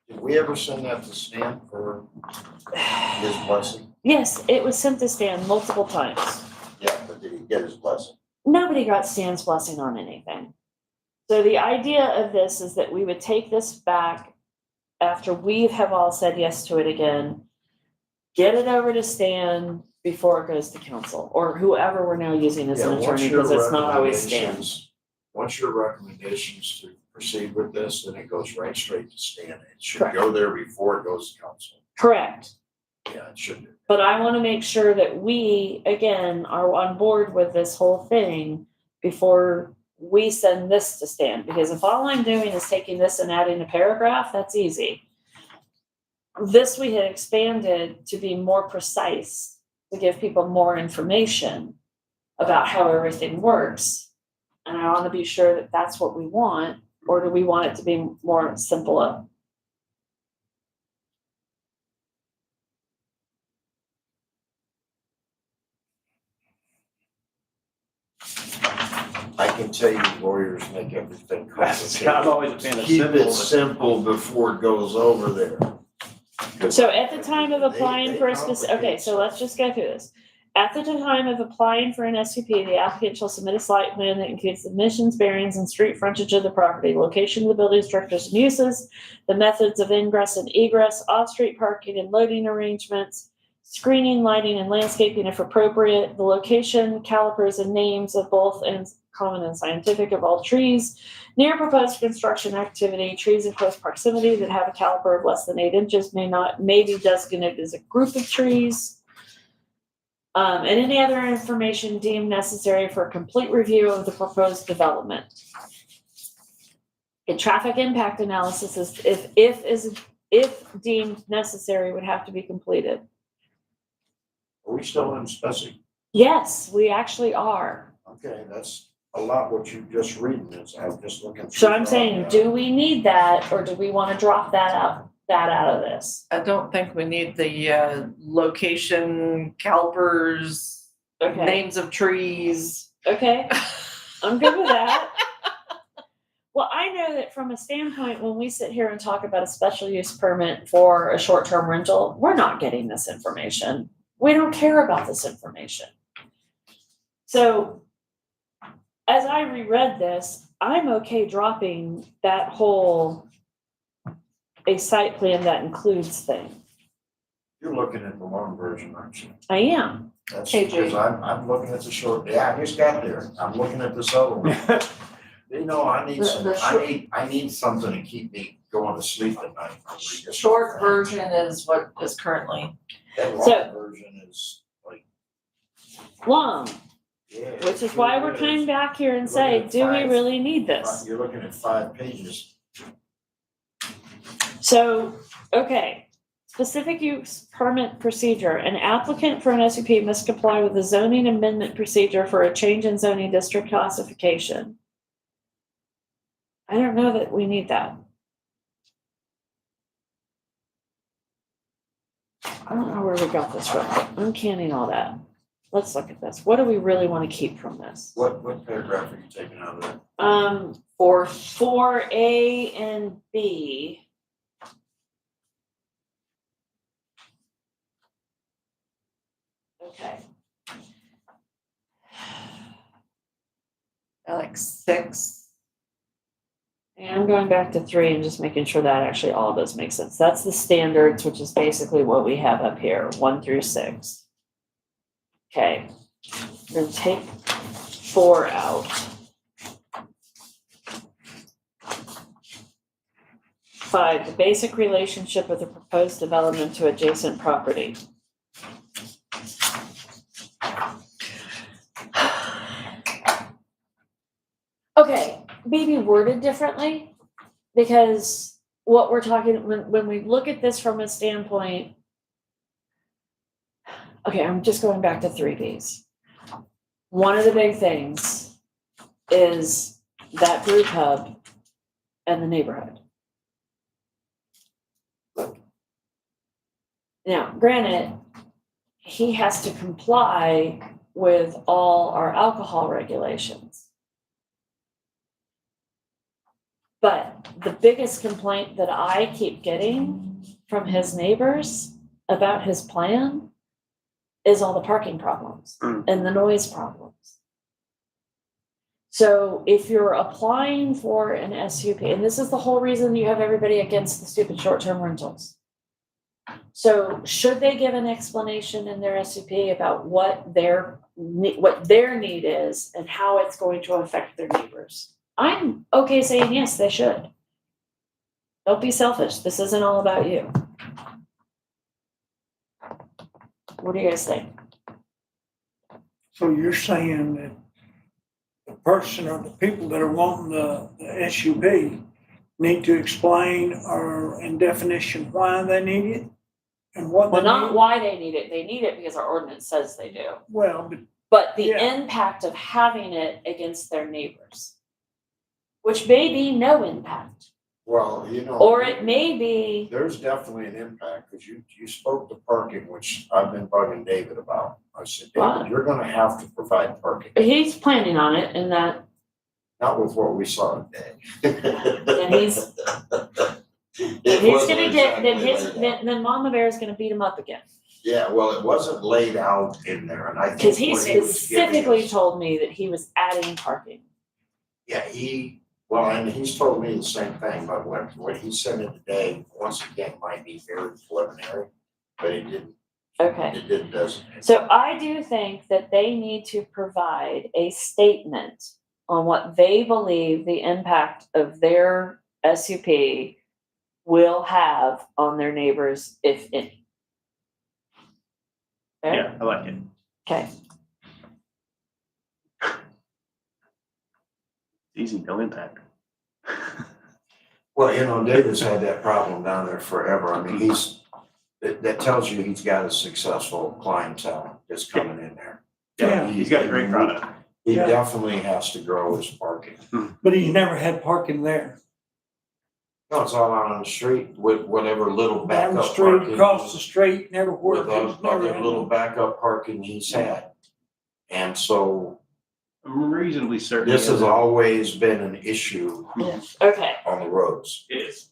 Did we ever send that to Stan for his blessing? yes, it was sent to Stan multiple times. Yeah, but did he get his blessing? Nobody got Stan's blessing on anything. So the idea of this is that we would take this back after we have all said yes to it again, get it over to Stan before it goes to council, or whoever we're now using as an Yeah, attorney, because it's not always Stan. Once your recommendations to proceed with this, then it goes right straight to Stan. It should Correct. go there before it goes to council. Correct. Yeah, it should do. But I want to make sure that we, again, are on board with this whole thing before we send this to Stan. Because if all I'm doing is taking this and adding a paragraph, that's easy. This we had expanded to be more precise, to give people more information about how everything works. And I want to be sure that that's what we want, or do we want it to be more simpler? I can tell you lawyers make everything complicated. I'm always a fan of Keep simple, it but- simple before it goes over there. So at the time of applying They for a specific, okay, so let's just go through this. At the time of applying for an SUP, the applicant shall submit a site plan that includes the dimensions, bearings, and street frontage of the property, location of the building structures and uses, the methods of ingress and egress, off-street parking and loading arrangements, screening, lighting, and landscaping if appropriate, the location, calipers, and names of both and common and scientific of all trees, near proposed construction activity, trees in close proximity that have a caliper of less than 8 inches may be designated as a group of trees. And any other information deemed necessary for a complete review of the proposed development. A traffic impact analysis is, if deemed necessary, would have to be completed. Are we still in Yes, we actually are. Okay, that's a lot what you just reading is, I'm just looking. So through I'm the- saying, do we need that, or do we wanna drop that out of this? I don't think we need the location, calipers, Okay, names of trees. okay, I'm good with that. Well, I know that from a standpoint, when we sit here and talk about a special use permit for a short-term rental, we're not getting this information. We don't care about this information. So as I reread this, I'm okay dropping that whole a site plan that includes thing. You're looking at the long version, aren't you? I am. That's AJ. because I'm looking at the short, yeah, I just got there, I'm looking at this other one. You know, I need The- some, the short- I need something to keep me going to sleep at night. I'll read this Short one. version is what is currently, That So- long version is like, Long, yeah. which is why we're coming back here and Look say, at do we five. really need this? You're looking at 5 pages. So, okay, specific use permit procedure, an applicant for an SUP must comply with the zoning amendment procedure for a change in zoning district classification. I don't know that we need that. I don't know where we got this from. I'm canning all that. Let's look at this. What do we really want to keep from this? What paragraph are you taking out of that? For 4A and B. Okay. like 6. And I'm going back to 3 and just making sure that actually all of those make sense. That's the standards, which is basically what we have up here, 1 through 6. Okay, we're gonna take 4 out. 5, the basic relationship of the proposed development to adjacent property. Okay, maybe worded differently, because what we're talking, when we look at this from a standpoint. Okay, I'm just going back to 3Bs. One of the big things is that group hub and the neighborhood. Now, granted, he has to comply with all our alcohol regulations. But the biggest complaint that I keep getting from his neighbors about his plan is all the parking problems and the noise problems. So if you're applying for an SUP, and this is the whole reason you have everybody against the stupid short-term rentals. So should they give an explanation in their SUP about what their need is and how it's going to affect their neighbors? I'm okay saying yes, they should. Don't be selfish. This isn't all about you. What do you guys think? So you're saying that the person or the people that are wanting the SUV need to explain or in definition why they need it and what they Well, not need? why they need it. They need it because our ordinance says they do. Well, but But the Yeah. impact of having it against their neighbors, which may be no impact, Well, you know. or it may be, There's definitely an impact, because you spoke to parking, which I've been bugging David about. I said, Wow. David, you're gonna have to provide parking, he's planning on it and that, not with what we saw today. and he's gonna get, then Mama Bear is gonna beat him up again. Yeah, well, it wasn't laid out in there, and I think. Cause he what was giving specifically us- told me that he was adding parking. Yeah, well, and he's told me the same thing, but what he said in today, once again, might be very preliminary, but Okay. it didn't, doesn't. So I do think that they need to provide a statement on what they believe the impact of their SUP will have on their neighbors, if any. Fair? Yeah, I like it. Okay, Easy, no impact. Well, you know, David's had that problem down there forever. I mean, that tells you he's got a successful clientele that's coming in there. Yeah. He's got a great product. He Yeah. definitely has to grow his parking. But he's never had parking there. No, it's all out on the street with whatever little Down backup the parking. street, across the street, never With worked. He's never other had little one. backup parking he's had. And so I'm reasonably certain. this has always been an issue Okay, on the roads. It is.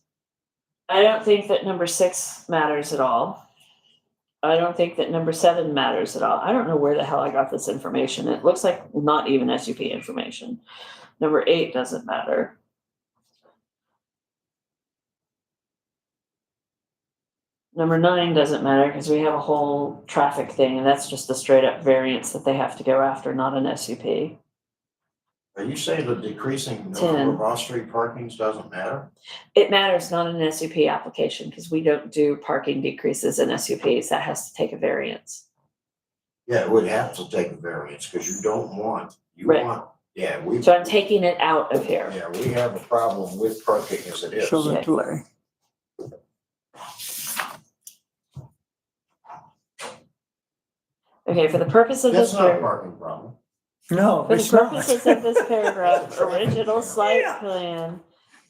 I don't think that number 6 matters at all. I don't think that number 7 matters at all. I don't know where the hell I got this information. It looks like not even SUP information. Number 8 doesn't matter. Number 9 doesn't matter because we have a whole traffic thing and that's just a straight up variance that they have to go after, not an SUP. Are you saying the decreasing 10. number of off-street parkings doesn't matter? It matters not in an SUP application because we don't do parking decreases in SUPs. That has to take a variance. Yeah, it would have to take a variance because you don't want, Right. yeah, we. So I'm taking it out of here. Yeah, we have a problem with parking as it is. Show that to Larry. Okay, for the purpose of That's this not a paragraph. parking problem. No, For the it's not. purposes of this paragraph, original site Yeah. plan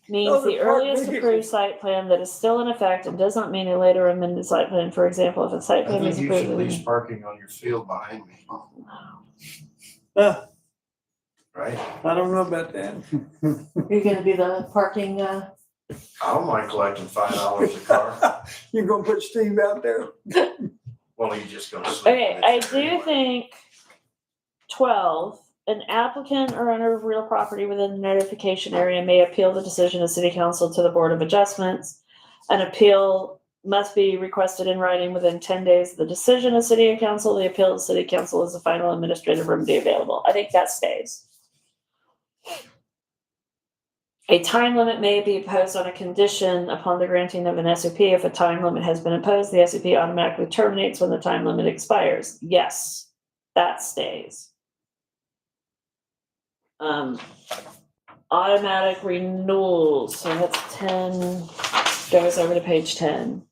means Those are the parked earliest approved vehicles. site plan that is still in effect and does not mean a later amended site plan. For example, if a site I plan think is you should approved. lease parking on your field behind me, Uh, right? I don't know about that. You're gonna be the parking, I don't mind collecting $5 a car. You're gonna put Steve out there? Well, he's just gonna sleep. Okay, in I it do anyway. think 12, an applicant or owner of real property within the notification area may appeal the decision of city council to the Board of Adjustments. An appeal must be requested in writing within 10 days of the decision of city council. The appeal to city council is the final administrative remedy available. I think that stays. A time limit may be imposed on a condition upon the granting of an SUP. If a time limit has been imposed, the SUP automatically terminates when the time limit expires. Yes, that stays. Automatic renewals, so that's 10, goes over to page 10.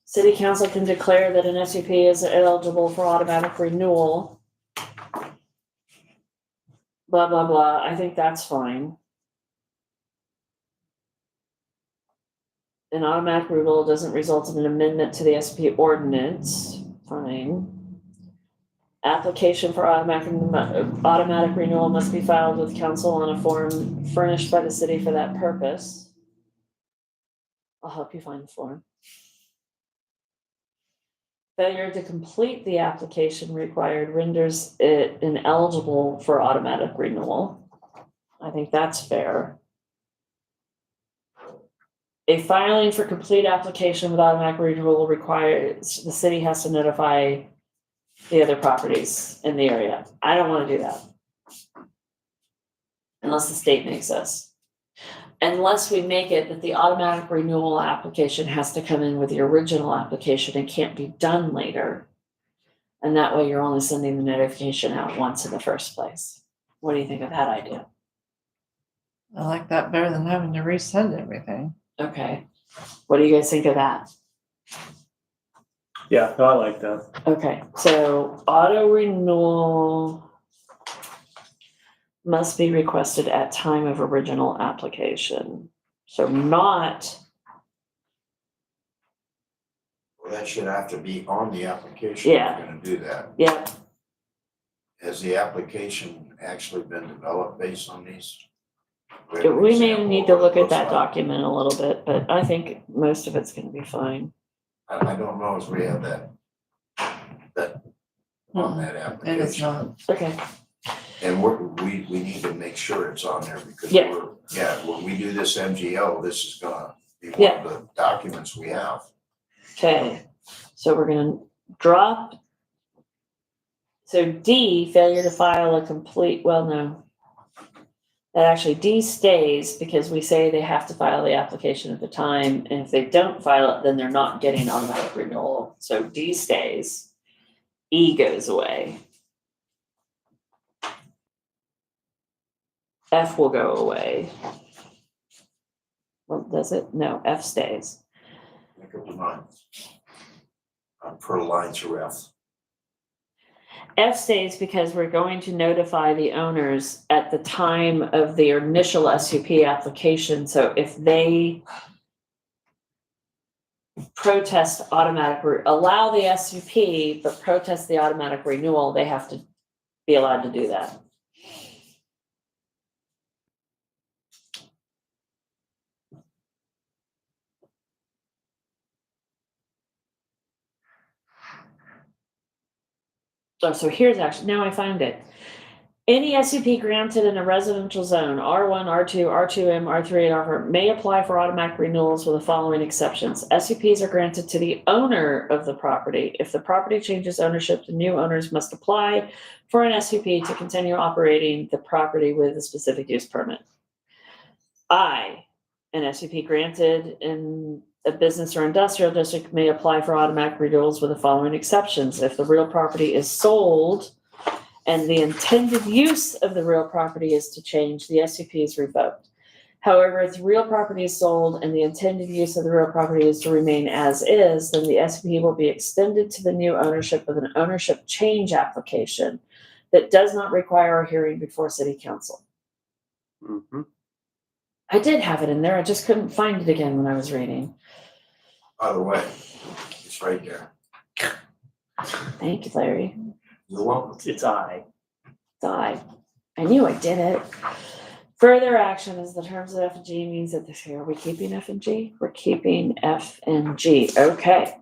City council can declare that an SUP is eligible for automatic renewal. Blah, blah, blah. I think that's fine. An automatic renewal doesn't result in an amendment to the SUP ordinance. Fine. Application for automatic renewal must be filed with council on a form furnished by the city for that purpose. I'll help you find the form. Failure to complete the application required renders it ineligible for automatic renewal. I think that's fair. A filing for complete application with automatic renewal requires, the city has to notify the other properties in the area. I don't want to do that. Unless the state makes us. Unless we make it that the automatic renewal application has to come in with the original application and can't be done later. And that way you're only sending the notification out once in the first place. What do you think of that idea? I like that better than having to resend everything. Okay. What do you guys think of that? Yeah, no, I like that. Okay, so auto renewal must be requested at time of original application. So not, Well, that should have to be on the application if Yeah. you're gonna do that. yeah, Has the application actually been developed based on these? we may need to look at Looks that like. document a little bit, but I think most of it's gonna be fine. I don't know if we have that on that And it's application. not. Okay, And we need to make sure it's on there because Yeah. when we do this MGO, this is gonna be one Yeah. of the documents we have. okay, so we're gonna drop. So D, failure to file a complete, well, no. That actually D stays because we say they have to file the application at the time, and if they don't file it, then they're not getting automatic renewal. So D stays. E goes away. F will go away. Well, does it? No, F stays. Make up your mind. per line through F. F stays because we're going to notify the owners at the time of the initial SUP application. So if they protest allow the SUP, but protest the automatic renewal, they have to be allowed to do that. So here's actually, now I find it. Any SUP granted in a residential zone, R1, R2, R2M, R3, and R4 may apply for automatic renewals with the following exceptions. SUPs are granted to the owner of the property. If the property changes ownership, the new owners must apply for an SUP to continue operating the property with a specific use permit. An SUP granted in a business or industrial district may apply for automatic renewals with the following exceptions. If the real property is sold and the intended use of the real property is to change, the SUP is revoked. However, if the real property is sold and the intended use of the real property is to remain as is, then the SUP will be extended to the new ownership with an ownership change application that does not require a hearing before City Council. Mm-hmm. I did have it in there. I just couldn't find it again when I was reading. By the way, it's right there. Thank you, Larry. You're welcome. It's I. I knew I did it. Further action is the terms of F and G means that this year, are we keeping F and G? We're keeping F and G. Okay.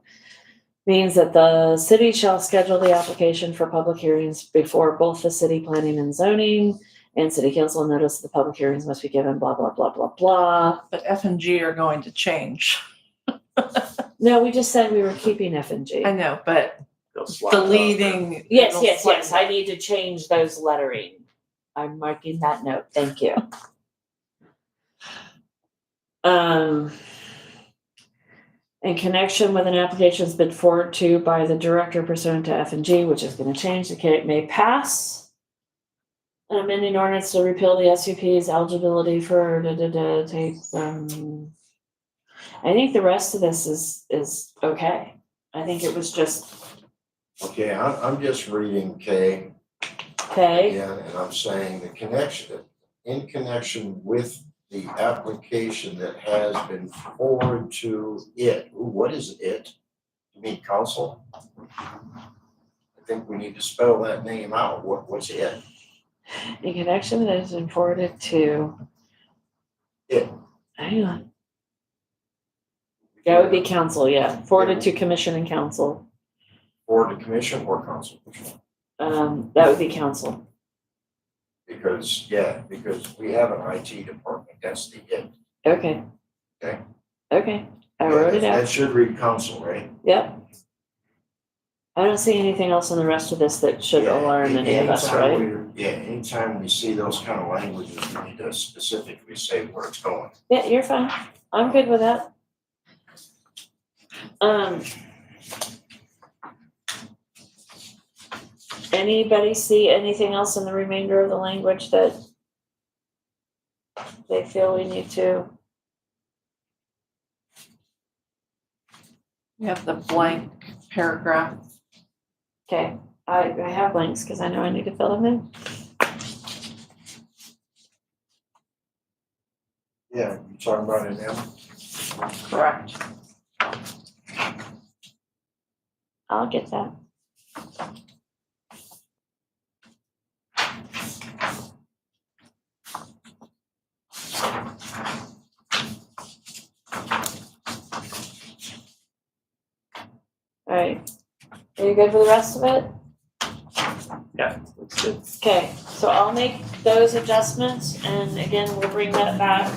Means that the city shall schedule the application for public hearings before both the city planning and zoning and city council. Notice the public hearings must be given, blah, blah, blah, blah, blah. But F and G are going to change. No, we just said we were keeping F and G. I know, but They'll slide it over. deleting. Yes, it'll yes, slide yes. I need to change those lettering. I'm marking that note. Thank you. In connection with an application that's been forwarded to by the director pursuant to F and G, which is going to change, the case may pass an amending ordinance to repeal the SUP's eligibility for take. I think the rest of this is okay. I think it was just Okay, I'm just reading K okay. again, and I'm saying in connection with the application that has been forwarded to it. Ooh, what is it? You mean council? I think we need to spell that name out. What's it? In connection that has been forwarded to It. hang on. That would be council, yeah. Forwarded to commission and council. Or the commission or council. That would be council. Because we have an IT department. That's the it. Okay. Okay. Okay, I wrote it out. That should read council, right? Yep. I don't see anything else in the rest of this that should Yeah, alarm any of us, anytime right? anytime we see those kind of languages, we need to specifically say where it's going. Yeah, you're fine. I'm good with that. Anybody see anything else in the remainder of the language that they feel we need to? You have the blank paragraph. Okay, I have blanks because I know I need to fill them in. Yeah, you talking about an M? Correct. I'll get that. All right, are you good for the rest of it? Yeah, looks good. Okay, so I'll make those adjustments, and again, we'll bring that back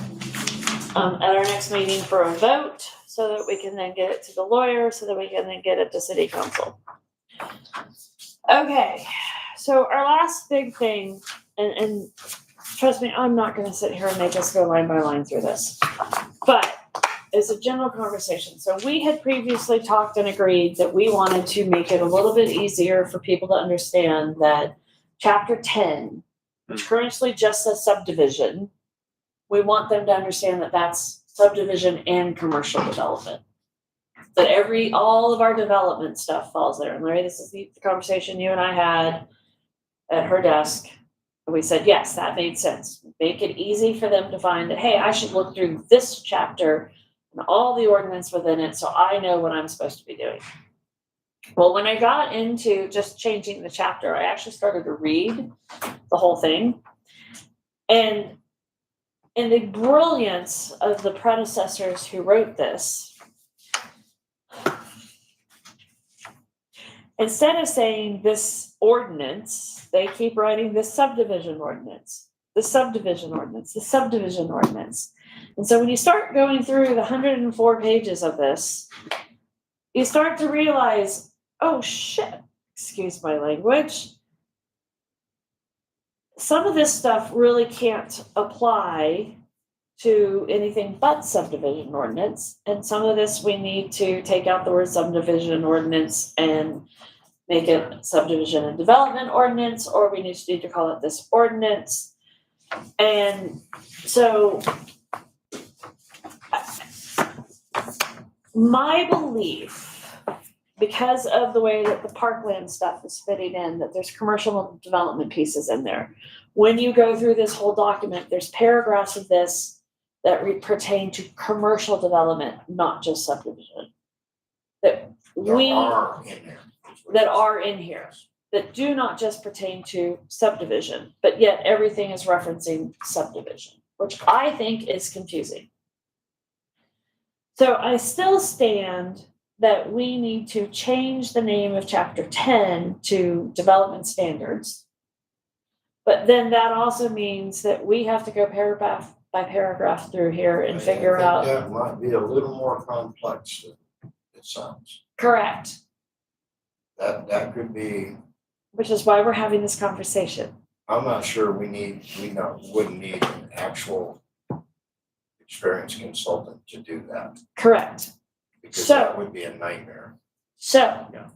at our next meeting for a vote, so that we can then get it to the lawyer, so that we can then get it to city council. Okay, so our last big thing, and trust me, I'm not gonna sit here and make us go line by line through this, but it's a general conversation. So we had previously talked and agreed that we wanted to make it a little bit easier for people to understand that chapter 10, which currently just says subdivision, we want them to understand that that's subdivision and commercial development. That all of our development stuff falls there. And Larry, this is the conversation you and I had at her desk. And we said, yes, that made sense. Make it easy for them to find that, hey, I should look through this chapter and all the ordinance within it so I know what I'm supposed to be doing. Well, when I got into just changing the chapter, I actually started to read the whole thing. And in the brilliance of the predecessors who wrote this, instead of saying this ordinance, they keep writing this subdivision ordinance, the subdivision ordinance, the subdivision ordinance. And so when you start going through the 104 pages of this, you start to realize, oh shit, excuse my language. Some of this stuff really can't apply to anything but subdivision ordinance. And some of this we need to take out the word subdivision ordinance and make it subdivision and development ordinance, or we need to call it this ordinance. And so my belief, because of the way that the parkland stuff is fitting in, that there's commercial development pieces in there. When you go through this whole document, there's paragraphs of this that pertain to commercial development, not just subdivision. That are in here, that do not just pertain to subdivision, but yet everything is referencing subdivision, which I think is confusing. So I still stand that we need to change the name of chapter 10 to development standards. But then that also means that we have to go paragraph by paragraph through here and figure out. That might be a little more complex than it sounds. Correct. That could be, Which is why we're having this conversation. I'm not sure wouldn't need an actual experienced consultant to do that, Correct. because So- that would be a nightmare. So. Yeah.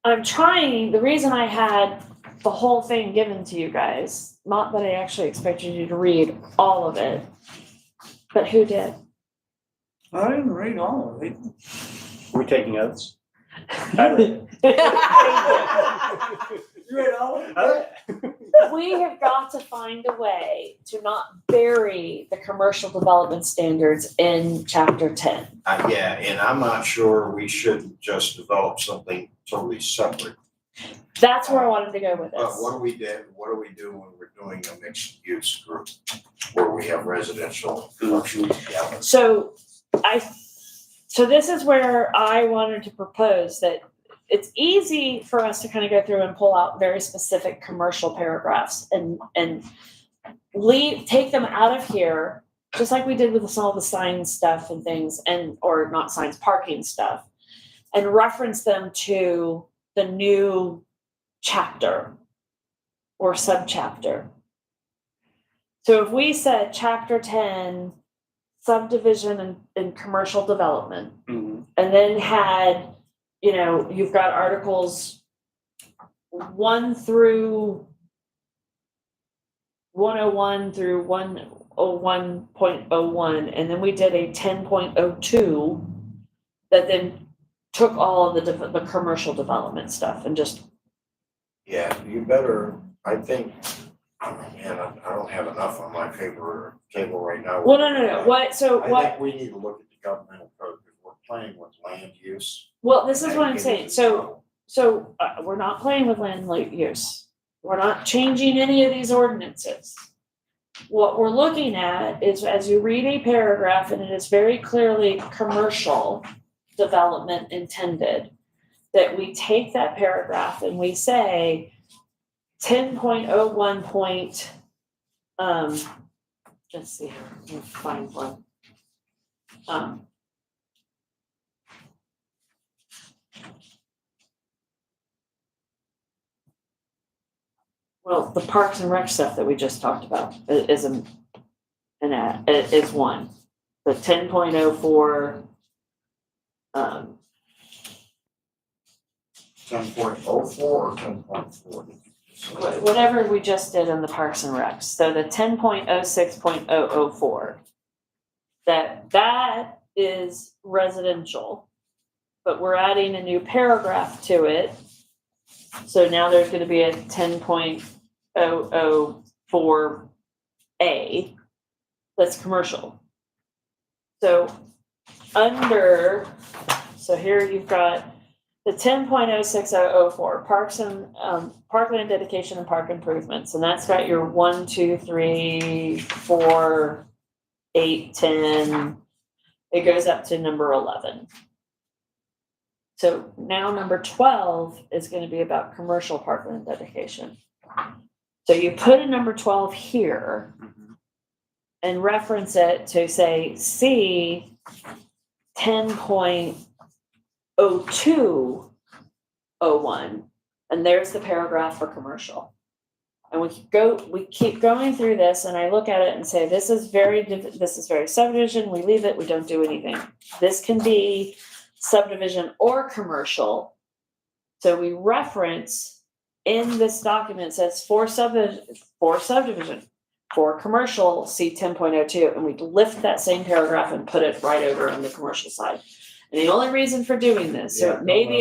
I'm trying, the reason I had the whole thing given to you guys, not that I actually expected you to read all of it, but who did? I didn't read all of it. Are we taking oaths? I read You read all of it. We have got to find a way to not bury the commercial development standards in chapter 10. Yeah, and I'm not sure we shouldn't just develop something totally separate. That's where I wanted to go with But this. what do when we're doing a mixed use group where we have residential, commercial? Yeah. So this is where I wanted to propose that it's easy for us to kind of go through and pull out very specific commercial paragraphs and take them out of here, just like we did with all the sign stuff and things, or not signs, parking stuff, and reference them to the new chapter or subchapter. So if we said chapter 10, subdivision and commercial development, Mhm. and then had, you've got articles 1 through 101 through 101.01, and then we did a 10.02 that then took all of the commercial development stuff and just. Yeah, you better, I think, man, I don't have enough on my paper table right now. Well, no. What? So I what? think we need to look at the governmental code because we're playing with land use. Well, this is and what I'm getting saying. into So trouble. we're not playing with land use. We're not changing any of these ordinances. What we're looking at is, as you read a paragraph, and it is very clearly commercial development intended, that we take that paragraph and we say 10.01 let's see, let me find one. Well, the Parks and Rec stuff that we just talked about is one. The 10.04, 10.04 or 10.4? whatever we just did in the Parks and Recs. So the 10.06.004. that is residential, but we're adding a new paragraph to it. So now there's gonna be a 10.004A that's commercial. So so here you've got the 10.06004 parks and parkland dedication and park improvements, and that's got your 1, 2, 3, 4, 8, 10. It goes up to number 11. So now number 12 is going to be about commercial parkland dedication. So you put a number 12 here and reference it to say C 10.0201, and there's the paragraph for commercial. And we keep going through this, and I look at it and say, this is very subdivision. We leave it. We don't do anything. This can be subdivision or commercial. So we reference in this document says for subdivision, for commercial, C 10.02, and we lift that same paragraph and put it right over on the commercial side. And the only reason for doing this, so maybe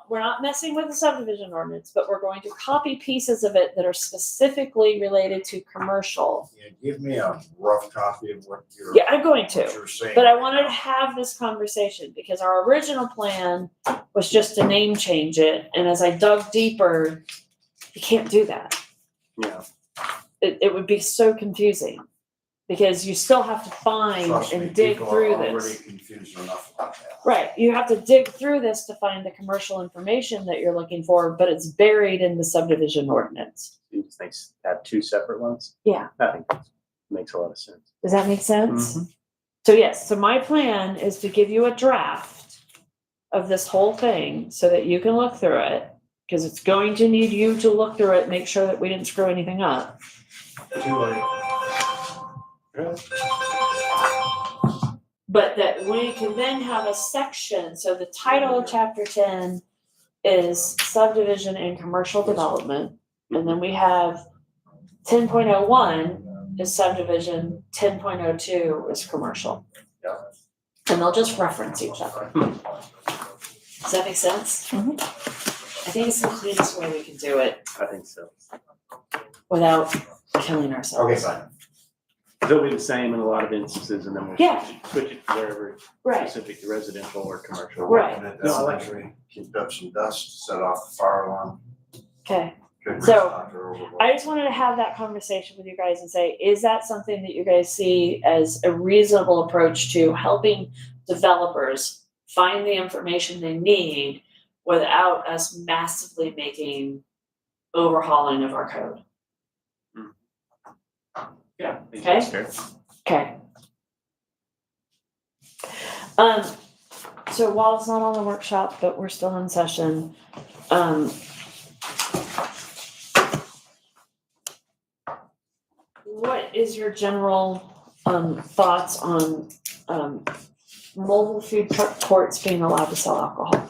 we're not messing with the subdivision ordinance, but we're going to copy pieces of it that are specifically related to commercial. Yeah, give me a rough copy of what I'm going to. you're saying. But I right wanted now. to have this conversation because our original plan was just to name change it. And as I dug deeper, you can't do that. Yeah. It would be so confusing because you still have to find Trust me, and dig people are through already this. confused enough about that. Right. You have to dig through this to find the commercial information that you're looking for, but it's buried in the subdivision ordinance. You just think have two separate ones? Yeah. I think that makes a lot of sense. Does that make sense? Mhm. So yes, so my plan is to give you a draft of this whole thing so that you can look through it, because it's going to need you to look through it, make sure that we didn't screw anything up. Too late. But that we can then have a section, so the title of chapter 10 is subdivision and commercial development. And then we have 10.01 is subdivision, 10.02 is commercial. Yeah. And they'll just reference each other. Does that make sense? I think it's the cleanest way we can do it I think so. without killing ourselves. Okay, fine. They'll be the same in a lot of instances, and then we'll Yeah. switch it to wherever it's Right, specific to residential or commercial. Right. And at No, I that like entry, kicked up some dust, set off the fire alarm. okay. Couldn't So, reach Dr. Overboard. I just wanted to have that conversation with you guys and say, is that something that you guys see as a reasonable approach to helping developers find the information they need without us massively making overhauling of our code? Yeah. I think that's fair. Okay. So while it's not on the workshop, but we're still in session, what is your general thoughts on mobile food truck courts being allowed to sell alcohol?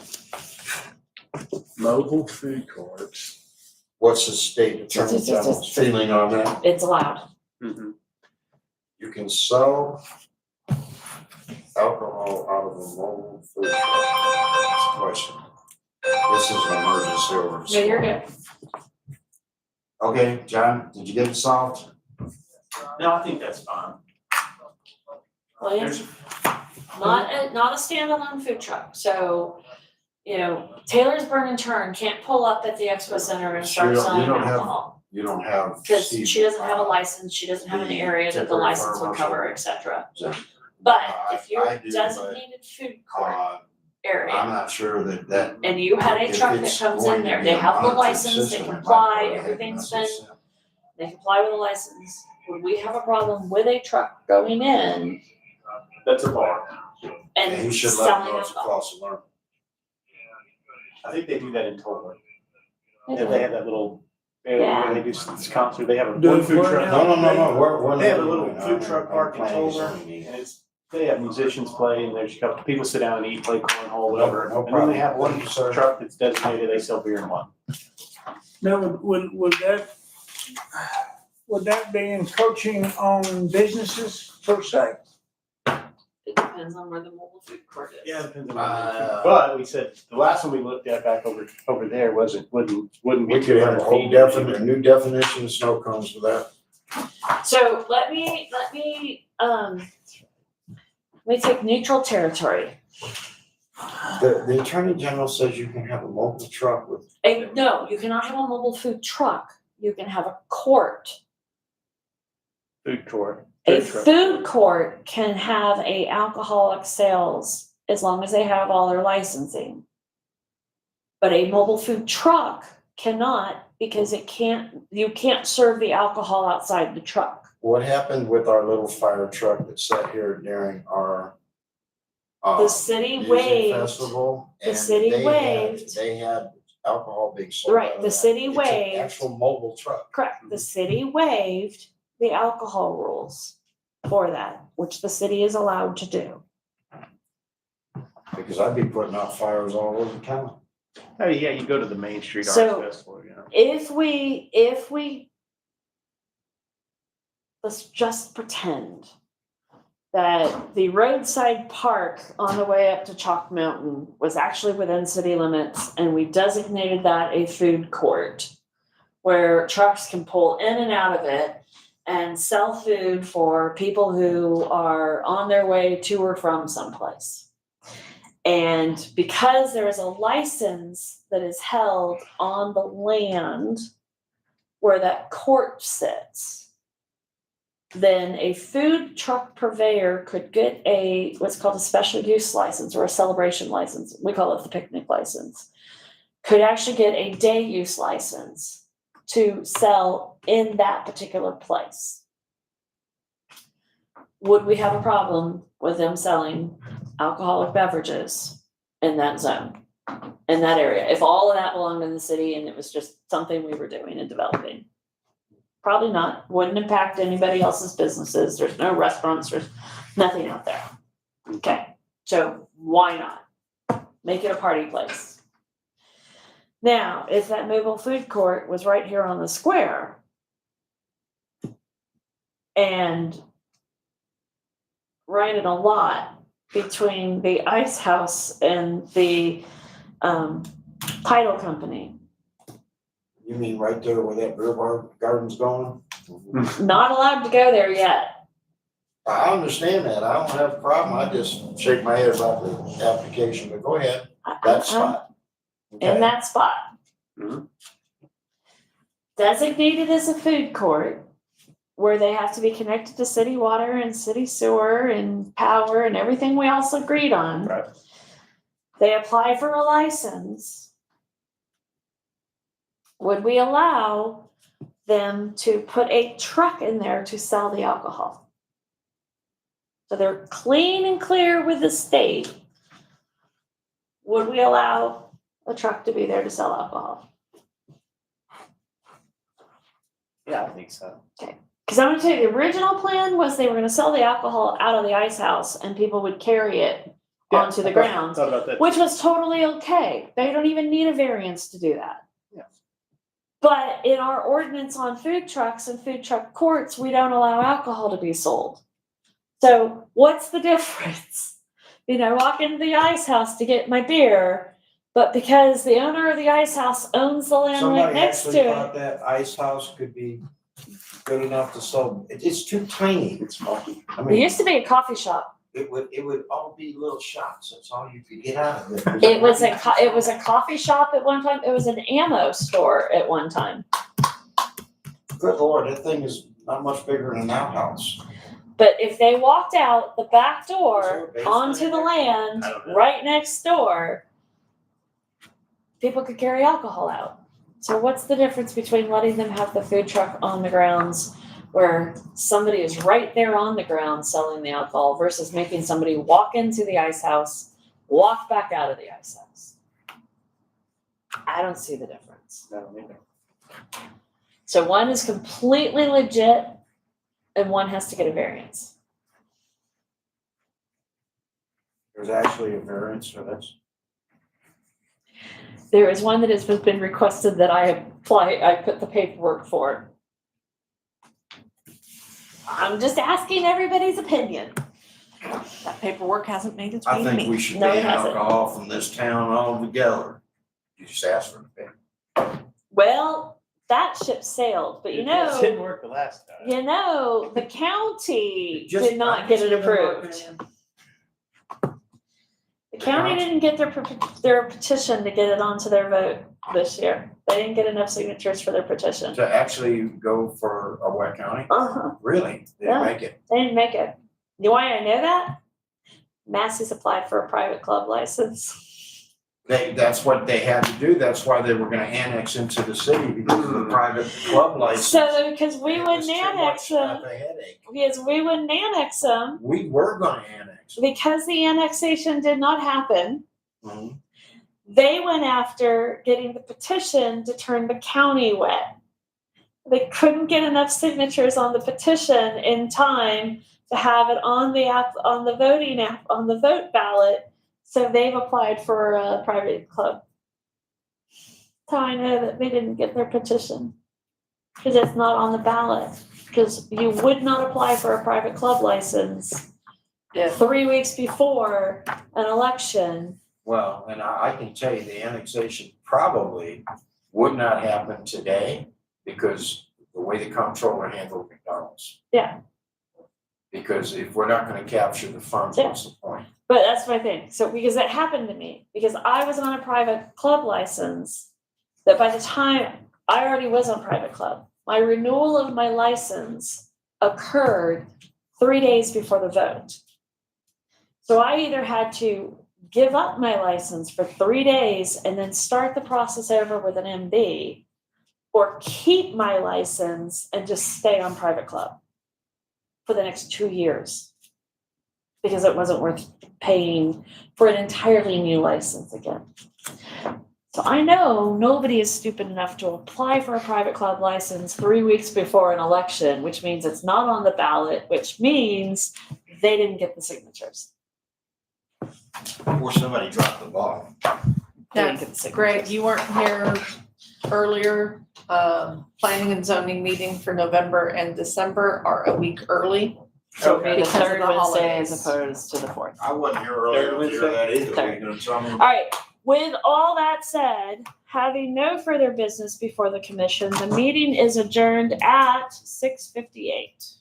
Mobile food courts. What's the state attorney general's feeling on that? It's allowed. Mm-hmm. You can sell alcohol out of a mobile food truck. Question. This is an emergency over. No, you're good. Okay, John, did you get it solved? No, I think that's fine. Well, it's not a standalone food truck, so, Taylor's Burn and Turn can't pull up at the expo center and start You don't selling have- alcohol. You don't have. Because Steve, she doesn't have a license, she doesn't have an the area that the temporary license would fire cover, marshal. et cetera. So, But I- if you're I a do, designated food court I'm area, not sure that. and you had a if truck that it's comes going in to there, be they a have the monitored license, they system, it might comply, go ahead and everything's been, message them. they comply with the license. Would we have a problem with a truck going in That's a bar. And he and should let them selling know it's a alcohol? false alarm. I think they do that in Tulsa. Okay. They have that little area Yeah. where they do this concert. They have a Do one it food for truck. now. No, we're. They have a not little doing food that. truck park in Planning Tulsa, zoning meeting. and they have musicians play, and there's a couple people sit down and eat, play cornhole, whatever. No And then they have problem. one Sir. truck that's designated, they sell beer and wine. Now, would that, would that be encroaching on businesses per se? It depends on where the mobile food court is. Yeah, it depends on what but we said, the last one we looked at back over there wouldn't be We could have 200 a whole feet. a new definition of snow cones for that. So let me take neutral territory. The Attorney General says you can have a mobile truck with. No, you cannot have a mobile food truck. You can have a court. Food court. A Food truck. food court can have a alcoholic sales as long as they have all their licensing. But a mobile food truck cannot because you can't serve the alcohol outside the truck. What happened with our little fire truck that sat here during our The city music waived, festival? the and city they had- waived. They had alcohol being sold. Right, out of the that. city It's an waived. actual mobile truck. Correct, the city waived the alcohol rules for that, which the city is allowed to do. Because I'd be putting out fires all over town. Oh, yeah, you go to the Main Street So- Arts Festival, you know. If we, let's just pretend that the roadside park on the way up to Chalk Mountain was actually within city limits and we designated that a food court where trucks can pull in and out of it and sell food for people who are on their way to or from someplace. And because there is a license that is held on the land where that court sits, then a food truck purveyor could get what's called a special use license or a celebration license. We call it the picnic license. Could actually get a day use license to sell in that particular place. Would we have a problem with them selling alcoholic beverages in that zone, in that area? If all of that belonged in the city and it was just something we were doing and developing? Probably not. Wouldn't impact anybody else's businesses. There's no restaurants. There's nothing out there. Okay, so why not make it a party place? Now, if that mobile food court was right here on the square and right in a lot between the ice house and the title company, You mean right there where that beer garden's going? not allowed to go there yet. I understand that. I don't have a problem. I just shake my head about the application, but go ahead. That spot. In that spot. Mhm. Designated as a food court where they have to be connected to city water and city sewer and power and everything we also agreed on. Right. They apply for a license. Would we allow them to put a truck in there to sell the alcohol? So they're clean and clear with the state. Would we allow a truck to be there to sell alcohol? Yeah, I think so. Because I'm gonna tell you, the original plan was they were gonna sell the alcohol out of the ice house and people would carry it Yeah, onto the I thought- ground, Thought about that. which was totally okay. They don't even need a variance to do that. Yeah. But in our ordinance on food trucks and food truck courts, we don't allow alcohol to be sold. So what's the difference? I walk into the ice house to get my beer, but because the owner of the ice house owns the land right Somebody next actually to it. thought that ice house could be good enough to sell. It's too tiny. It's funky. I There mean, used to be a coffee shop. it would all be little shots. That's all you could get out of it. It was a coffee shop at one time. It was an ammo store at one time. Good Lord, that thing is not much bigger than an outhouse. But if they walked out the back Is there door a basement onto in the there? land I don't know. right next door, people could carry alcohol out. So what's the difference between letting them have the food truck on the grounds where somebody is right there on the ground selling the alcohol versus making somebody walk into the ice house, walk back out of the ice house? I don't see the difference. I don't either. So one is completely legit and one has to get a variance. There's actually a variance for this. There is one that has been requested that I put the paperwork for. I'm just asking everybody's opinion. That paperwork hasn't made its way I to me. think we should No, ban it hasn't. alcohol from this town altogether. You just ask for the ban. Well, that ship sailed, but you It know, didn't work the last time. the county Just- did not get it I'm just giving my approved. opinion. The county didn't get their petition to get it onto their vote this year. They didn't get enough signatures for their petition. To actually go for a Wet County, Uh-huh, really, they Yeah. didn't make it. they didn't make it. You know why I know that? Massey's applied for a private club license. That's what they had to do, that's why they were gonna annex into the city because of the private club license. So, because we It was wouldn't too annex much of them, a headache. because we wouldn't annex them, We were gonna annex. because the annexation did not happen. Mhm. They went after getting the petition to turn the county wet. They couldn't get enough signatures on the petition in time to have it on the vote ballot. So they've applied for a private club. So I know that they didn't get their petition because it's not on the ballot. Because you would not apply for a private club license If 3 weeks before an election. Well, and I can tell you, the annexation probably would not happen today because the way the comptroller handled McDonald's. Yeah. Because if we're not gonna capture the funds, what's the point? But that's my thing. So because that happened to me, because I was on a private club license, that by the time I already was on private club, my renewal of my license occurred 3 days before the vote. So I either had to give up my license for 3 days and then start the process over with an MB, or keep my license and just stay on private club for the next 2 years. Because it wasn't worth paying for an entirely new license again. So I know nobody is stupid enough to apply for a private club license 3 weeks before an election, which means it's not on the ballot, which means they didn't get the signatures. Or somebody dropped the ball. They didn't get the signatures. Greg, you weren't here earlier, planning and zoning meeting for November and December are a week early. So it'll be the Because of third the Wednesday as holidays. opposed to the fourth. I wasn't here earlier to hear that either. Third. You gonna tell me? All right, with all that said, having no further business before the commission, the meeting is adjourned at 6:58.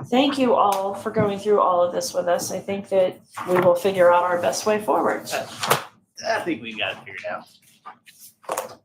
Thank you all for going through all of this with us. I think that we will figure out our best way forward. I think we got it figured out.